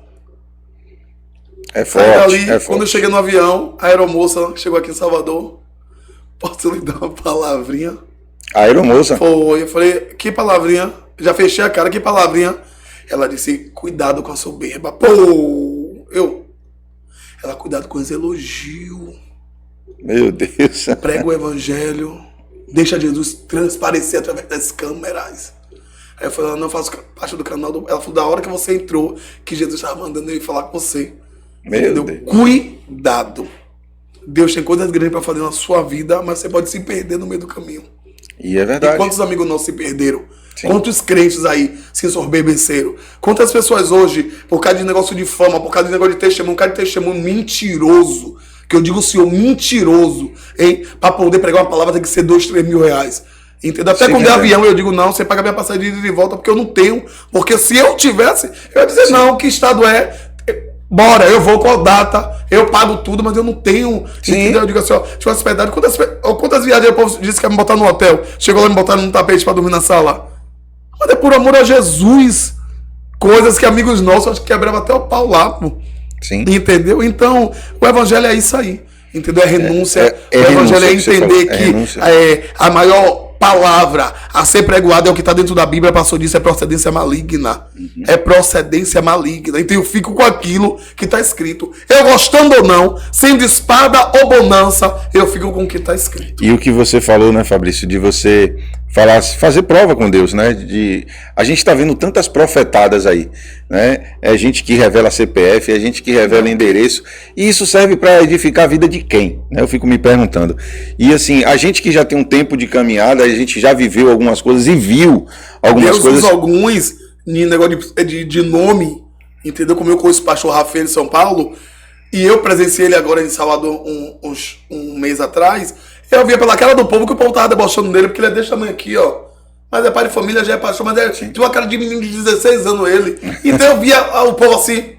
É forte, Aí ali, é forte. quando eu cheguei no avião, a aeromoça que chegou aqui em Salvador, posso lhe dar uma palavrinha? A aeromoça. Foi, eu falei, que palavrinha? Já fechei a cara, que palavrinha? Ela disse, cuidado com a soberba. Pô, ela, cuidado com os elogios. Meu Deus. Prega o evangelho. Deixa Jesus transparecer através das câmeras. Aí eu falei, ela não faço parte do canal. Ela falou, da hora que você entrou, que Jesus estava mandando eu ir falar com você. Meu Deus. Cuidado. Deus tem coisas grandes para fazer na sua vida, mas você pode se perder no meio do caminho. E é verdade. E quantos amigos nossos se perderam? Sim. Quantos crentes aí se ensoberbeceram? Quantas pessoas hoje, por causa de negócio de fama, por causa de negócio de testemunho, um cara de testemunho mentiroso, que eu digo, senhor, mentiroso, hein? Para poder pregar uma palavra tem que ser 2, 3 mil reais. Entendeu? Até Sim, quando é é. avião, eu digo, não, você paga minha passagem de ida e de volta, porque eu não tenho. Porque se eu tivesse, eu ia dizer, não, que estado é? Bora, eu vou com a data, eu pago tudo, mas eu não tenho. Sim. Entendeu? Eu digo assim, ó, tive hospedado. Quantas viagens o povo disse que ia me botar no hotel? Chegou lá e me botaram num tapete pra dormir na sala. Mas é por amor a Jesus. Coisas que amigos nossos acho que quebravam até o pau lá, pô. Sim. Entendeu? Então, o evangelho é isso aí. Entendeu? É renúncia. É o evangelho é renúncia que você entender falou. É que renúncia. a maior palavra a ser pregoada é o que está dentro da Bíblia, pastor disse, é procedência maligna. Uhum. É procedência maligna. Então eu fico com aquilo que está escrito. Eu gostando ou não, sendo espada ou bonança, eu fico com o que está escrito. E o que você falou, né, Fabrício, de você fazer prova com Deus, né? A gente está vendo tantas profetadas aí, né? É gente que revela CPF, é gente que revela endereço, e isso serve para edificar a vida de quem? Né? Eu fico me perguntando. E assim, a gente que já tem um tempo de caminhada, a gente já viveu algumas coisas e viu algumas Deus coisas. usa alguns em negócio de nome, entendeu? Como eu conheço o pastor Rafael de São Paulo, e eu presenciei ele agora em Salvador um mês atrás. Eu via pela cara do povo que o povo tava debochando dele, porque ele é desse tamanho aqui, ó. Mas é pai de família, já é pastor, mas tinha uma cara de menino de 16 anos ele. Então eu via o povo assim,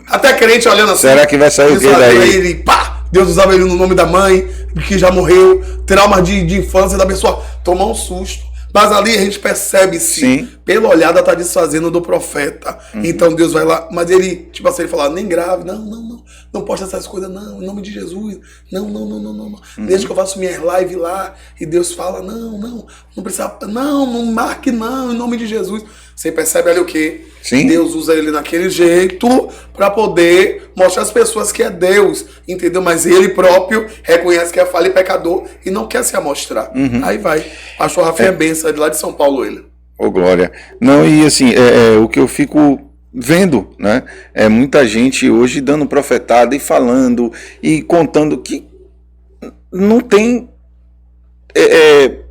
até crente olhando assim. Será que vai sair o quê daí? Ele, pá, Deus usava ele no nome da mãe, que já morreu, traumas de infância da pessoa, tomar um susto. Mas ali a gente percebe Sim. pela olhada tá desfazendo do profeta. Então Deus vai lá, mas ele, tipo assim, ele fala, nem grave, não posta essas coisas, não, em nome de Jesus, não. Desde que eu faço minhas lives lá, e Deus fala, não precisa, não marque não, em nome de Jesus. Você percebe ali o quê? Sim. Deus usa ele naquele jeito para poder mostrar às pessoas que é Deus, entendeu? Mas ele próprio reconhece que é falha e pecador e não quer se amostrar. Aí vai. Pastor Rafael é benção, é de lá de São Paulo ele. Ô, glória. Não, e assim, o que eu fico vendo, né? É muita gente hoje dando profetada e falando e contando que não tem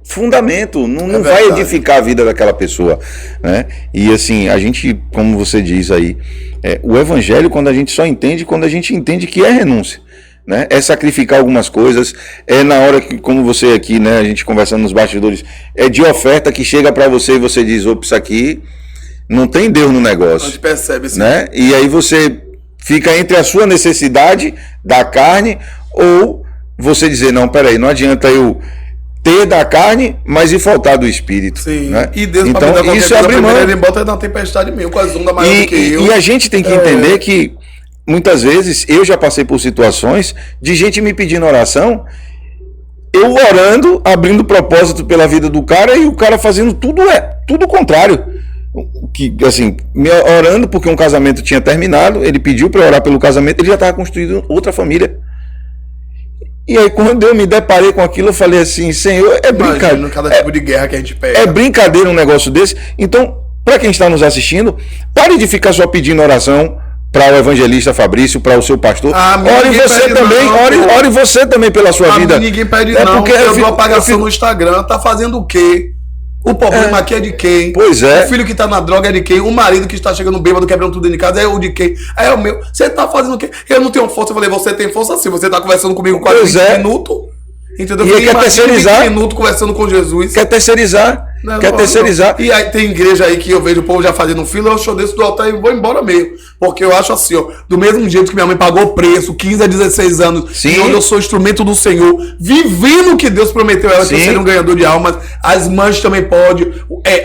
fundamento, não vai edificar a vida daquela pessoa, né? E assim, a gente, como você diz aí, o evangelho, quando a gente só entende, quando a gente entende que é renúncia, né? É sacrificar algumas coisas, é na hora que, como você aqui, né, a gente conversando nos bastidores, é de oferta que chega para você e você diz, opa, isso aqui não tem Deus no negócio. A gente percebe assim. Né? E aí você fica entre a sua necessidade da carne ou você dizer, não, peraí, não adianta eu ter da carne, mas e faltar do espírito. Sim. Né? E Deus, então, pra me dar isso qualquer abre coisa, mão. primeiro ele bota na tempestade mesmo, com as ondas maiores do que eu. E a gente tem que entender que muitas vezes eu já passei por situações de gente me pedindo oração, eu orando, abrindo propósito pela vida do cara e o cara fazendo tudo o contrário. assim, orando porque um casamento tinha terminado, ele pediu para orar pelo casamento, ele já estava construindo outra família. E aí quando eu me deparei com aquilo, eu falei assim, Senhor, é brincadeira. Cada tipo de guerra que a gente pega. É brincadeira um negócio desse. Então, para quem está nos assistindo, pare de ficar só pedindo oração para o evangelista Fabrício, para o seu pastor. Ore você também, ore você também pela sua vida. Ninguém pede não, porque eu dou apagação no Instagram, tá fazendo o quê? O problema aqui é de quem? Pois é. O filho que tá na droga é de quem? O marido que está chegando bêbado, quebrando tudo dentro de casa é o de quem? É o meu. Você tá fazendo o quê? Eu não tenho força. Eu falei, você tem força sim. Você tá conversando comigo quase 20 minutos. Entendeu? E quer terceirizar. 20 minutos conversando com Jesus. Quer terceirizar. Quer terceirizar. E aí tem igreja aí que eu vejo o povo já fazendo fila, eu show desse do altar e vou embora mesmo. Porque eu acho assim, ó, do mesmo jeito que minha mãe pagou o preço, 15 a 16 anos, sim, e onde eu sou instrumento do Senhor, vivendo o que Deus prometeu a ela, que eu seria um ganhador de almas, as mães também podem,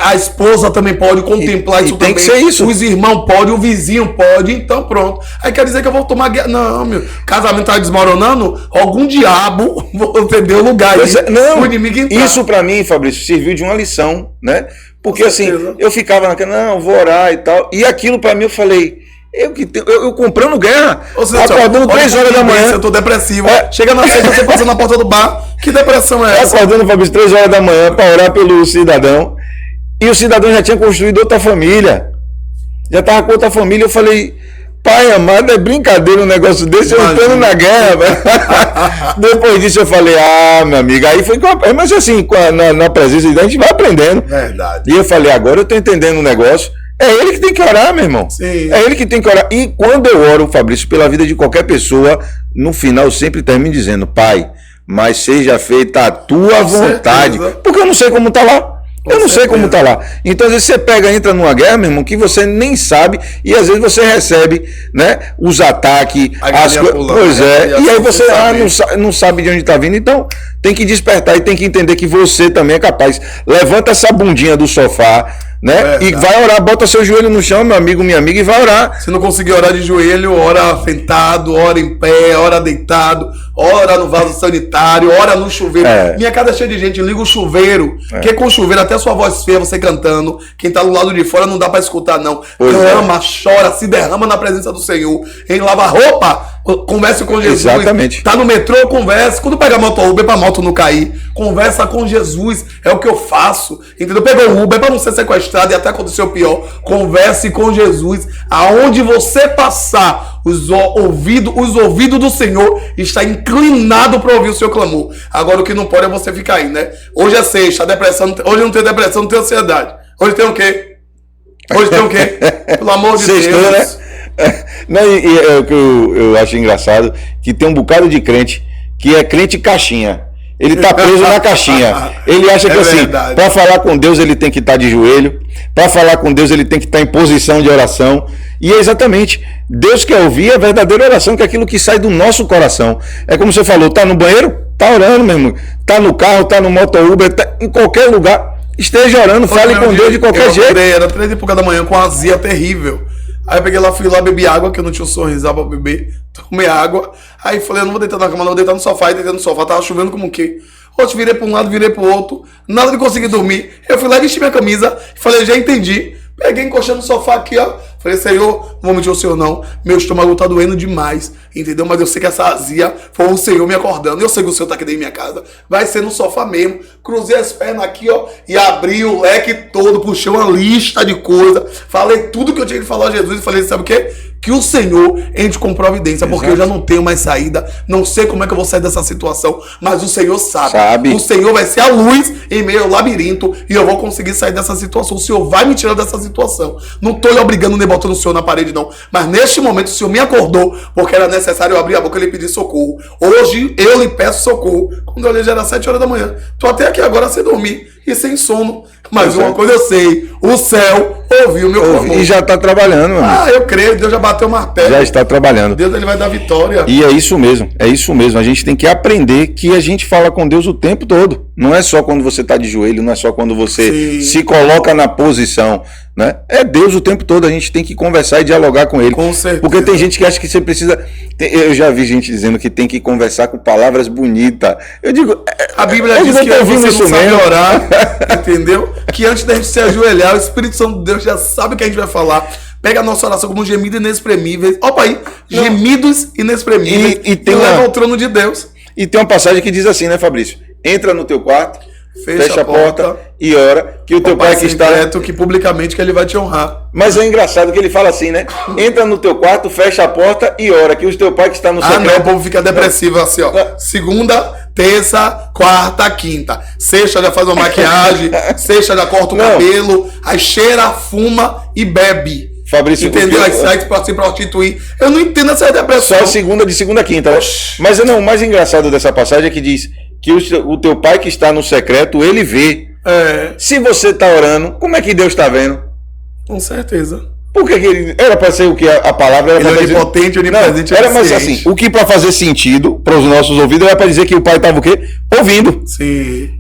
a esposa também pode contemplar isso também. Tem que ser isso. Os irmãos podem, o vizinho pode, então pronto. Aí quer dizer que eu vou tomar guerra. Não, meu, casamento tá desmoronando, algum diabo, vou entender o lugar. Não, o inimigo entrar. Isso pra mim, Fabrício, serviu de uma lição, né? Porque assim, eu ficava naquela, não, vou orar e tal. E aquilo pra mim eu falei, eu comprando guerra, acordando 3 horas da manhã. Eu tô depressivo. Chega na sexta, você passa na porta do bar. Que depressão é essa? Acordando, Fabrício, 3 horas da manhã pra orar pelo cidadão. E o cidadão já tinha construído outra família. Já tava com outra família. Eu falei, pai amado, é brincadeira um negócio desse, eu entrando na guerra. Depois disso eu falei, meu amigo, aí foi, mas assim, na presença de Deus a gente vai aprendendo. Verdade. E eu falei, agora eu tô entendendo o negócio. É ele que tem que orar, meu irmão. Sim. É ele que tem que orar. E quando eu oro, Fabrício, pela vida de qualquer pessoa, no final eu sempre termino dizendo, pai, mas seja feita a tua vontade. Porque eu não sei como tá lá. Eu não sei como tá lá. Então, às vezes você entra numa guerra, meu irmão, que você nem sabe, e às vezes você recebe, né, os ataques, as coisas. Pois é, e aí você não sabe de onde tá vindo. Então, tem que despertar e tem que entender que você também é capaz. Levanta essa bundinha do sofá, né? E vai orar, bota seu joelho no chão, meu amigo, minha amiga, e vai orar. Se não conseguir orar de joelho, ora sentado, ora em pé, ora deitado, ora no vaso sanitário, ora no chuveiro. Minha casa é cheia de gente, liga o chuveiro, porque com o chuveiro até sua voz feia, você cantando, quem tá do lado de fora não dá pra escutar não. Clama, chora, se derrama na presença do Senhor. Em lavar roupa, converse com Jesus. Exatamente. Tá no metrô, conversa. Quando pega a moto Uber pra moto não cair, conversa com Jesus. É o que eu faço. Entendeu? Pegou o Uber pra não ser sequestrado e até acontecer o pior. Converse com Jesus. Aonde você passar, os ouvidos do Senhor está inclinado para ouvir o seu clamor. Agora o que não pode é você ficar aí, né? Hoje é sexta, a depressão. Hoje não tem depressão, não tem ansiedade. Hoje tem o quê? Hoje tem o quê? Pelo amor de Sextou, Deus. Né? Não, é o que eu acho engraçado, que tem um bocado de crente que é crente caixinha. Ele tá preso na caixinha. Ele acha que assim, para falar com Deus ele tem que estar de joelho, para falar com Deus ele tem que estar em posição de oração. E é exatamente, Deus quer ouvir a verdadeira oração, que é aquilo que sai do nosso coração. É como você falou, tá no banheiro? Tá orando, meu irmão. Tá no carro, tá no moto Uber, tá em qualquer lugar. Esteja orando, fale com Deus de qualquer jeito. Era 3h da manhã com azia terrível. Aí eu peguei lá, fui lá, bebi água, que eu não tinha um sorriso pra beber. Tomei água. Aí falei, eu não vou deitar na cama, não, vou deitar no sofá. E deitei no sofá, tava chovendo como o quê? Hoje virei pra um lado, virei pro outro. Nada de conseguir dormir. Eu fui lá, vesti minha camisa. Falei, já entendi. Peguei, encostei no sofá aqui, ó. Falei, Senhor, não vou mentir ao Senhor não. Meu estômago tá doendo demais, entendeu? Mas eu sei que essa azia foi o Senhor me acordando. Eu sei que o Senhor tá aqui dentro da minha casa. Vai ser no sofá mesmo. Cruzei as pernas aqui, ó. E abri o leque todo. Puxei uma lista de coisas. Falei tudo que eu tinha que falar a Jesus. E falei, sabe o quê? Que o Senhor entre com providência. Porque eu já não tenho mais saída. Não sei como é que eu vou sair dessa situação. Mas o Senhor sabe. O Senhor vai ser a luz em meio ao labirinto. E eu vou conseguir sair dessa situação. O Senhor vai me tirar dessa situação. Não tô lhe obrigando nem botando o Senhor na parede, não. Mas neste momento o Senhor me acordou. Porque era necessário eu abrir a boca e lhe pedir socorro. Hoje eu lhe peço socorro. Quando eu olhei já era 7 horas da manhã. Tô até aqui agora sem dormir e sem sono. Mas uma coisa eu sei, o céu ouviu o meu clamor. E já está trabalhando, meu amigo. Eu creio, Deus já bateu o martelo. Já está trabalhando. Deus ele vai dar vitória. E é isso mesmo, é isso mesmo. A gente tem que aprender que a gente fala com Deus o tempo todo. Não é só quando você está de joelho, não é só quando você Sim. se coloca na posição, né? É Deus o tempo todo, a gente tem que conversar e dialogar com Ele. Com certeza. Porque tem gente que acha que você precisa... Eu já vi gente dizendo que tem que conversar com palavras bonitas. Eu digo... A Bíblia diz que você não sabe orar, entendeu? Que antes da gente se ajoelhar, o Espírito Santo de Deus já sabe o que a gente vai falar. Pega a nossa oração como um gemido inexprimíveis. Opa aí, gemidos inexprimíveis. E tem leva ao trono de Deus. E tem uma passagem que diz assim, né, Fabrício? Entra no teu quarto, fecha a porta e ora, que o teu pai que está... que publicamente que ele vai te honrar. Mas é engraçado que ele fala assim, né? Entra no teu quarto, fecha a porta e ora, que o teu pai que está no secreto... Não, o povo fica depressivo assim, ó. Segunda, terça, quarta, quinta. Sexta já faz uma maquiagem, sexta já corta o cabelo, aí cheira, fuma e bebe. Fabrício, entendeu? Aí sai pra se prostituir. Eu não entendo essa depressão. Só de segunda a quinta, né? Mas não, o mais engraçado dessa passagem é que diz que o teu pai que está no secreto, ele vê. Se você está orando, como é que Deus está vendo? Com certeza. Por que ele... Era para ser o que a palavra era? Ele é onipotente, onipresente. Era mais assim, o que para fazer sentido para os nossos ouvidos era para dizer que o pai estava o quê? Ouvindo. Sim.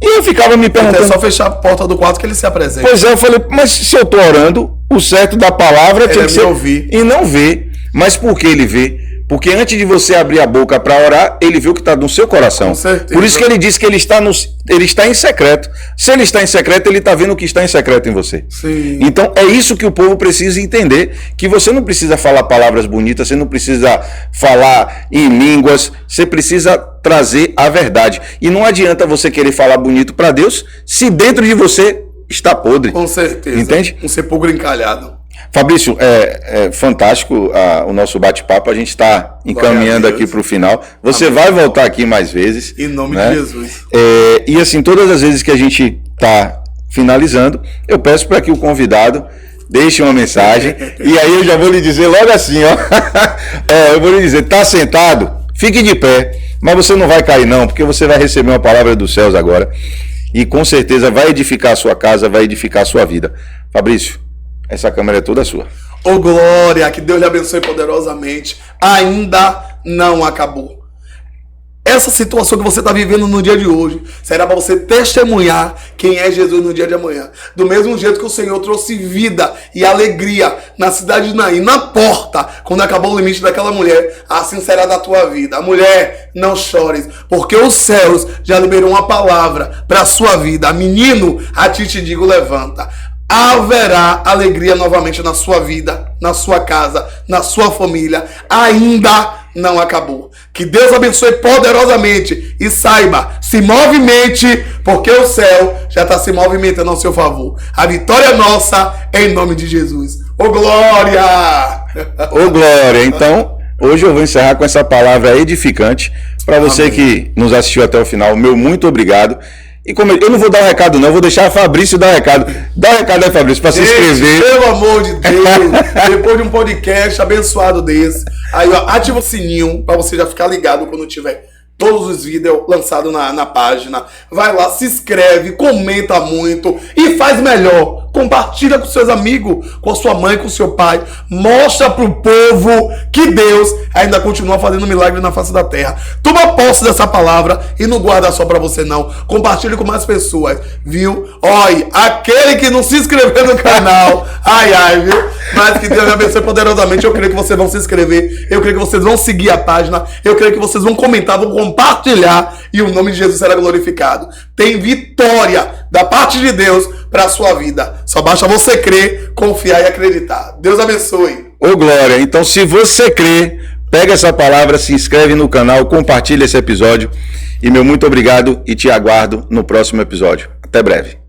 E eu ficava me perguntando... É só fechar a porta do quarto que ele se apresenta. Pois é, eu falei, mas se eu estou orando, o certo da palavra tinha que ser ouvir. E não ver. Mas por que ele vê? Porque antes de você abrir a boca para orar, ele vê o que está no seu coração. Com certeza. Por isso que ele disse que ele está em secreto. Se ele está em secreto, ele está vendo o que está em secreto em você. Sim. Então é isso que o povo precisa entender, que você não precisa falar palavras bonitas, você não precisa falar em línguas, você precisa trazer a verdade. E não adianta você querer falar bonito para Deus se dentro de você está podre. Com certeza. Entende? Um sepulcro encalhado. Fabrício, é fantástico o nosso bate-papo. A gente está encaminhando aqui para o final. Você vai voltar aqui mais vezes. Em nome né? de Jesus. E assim, todas as vezes que a gente está finalizando, eu peço para que o convidado deixe uma mensagem. E aí eu já vou lhe dizer logo assim, ó. Eu vou lhe dizer, tá sentado? Fique de pé. Mas você não vai cair não, porque você vai receber uma palavra dos céus agora. E com certeza vai edificar a sua casa, vai edificar a sua vida. Fabrício, essa câmera é toda sua. Ô glória, que Deus lhe abençoe poderosamente. Ainda não acabou. Essa situação que você está vivendo no dia de hoje será para você testemunhar quem é Jesus no dia de amanhã. Do mesmo jeito que o Senhor trouxe vida e alegria na cidade de Naim, na porta, quando acabou o limite daquela mulher, assim será da tua vida. A mulher, não chores, porque os céus já liberou uma palavra para a sua vida. Menino, a ti te digo, levanta. Haverá alegria novamente na sua vida, na sua casa, na sua família. Ainda não acabou. Que Deus abençoe poderosamente e saiba, se movimente, porque o céu já está se movimentando ao seu favor. A vitória é nossa, em nome de Jesus. Ô glória! Ô glória! Então, hoje eu vou encerrar com essa palavra edificante. Para você que nos assistiu até o final, meu muito obrigado. E como eu não vou dar um recado não, eu vou deixar a Fabrício dar um recado. Dá um recado aí, Fabrício, para se inscrever. Pelo amor de Deus, depois de um podcast abençoado desse, aí ó, ativa o sininho para você já ficar ligado quando tiver todos os vídeos lançados na página. Vai lá, se inscreve, comenta muito e faz melhor. Compartilha com seus amigos, com a sua mãe, com o seu pai. Mostra pro povo que Deus ainda continua fazendo milagre na face da terra. Toma posse dessa palavra e não guarda só pra você não. Compartilhe com mais pessoas, viu? Olha, aquele que não se inscreveu no canal, ai, viu? Mas que Deus me abençoe poderosamente. Eu creio que vocês vão se inscrever. Eu creio que vocês vão seguir a página. Eu creio que vocês vão comentar, vão compartilhar e o nome de Jesus será glorificado. Tem vitória da parte de Deus para a sua vida. Só basta você crer, confiar e acreditar. Deus abençoe. Ô glória, então se você crê, pega essa palavra, se inscreve no canal, compartilha esse episódio. E meu muito obrigado e te aguardo no próximo episódio. Até breve.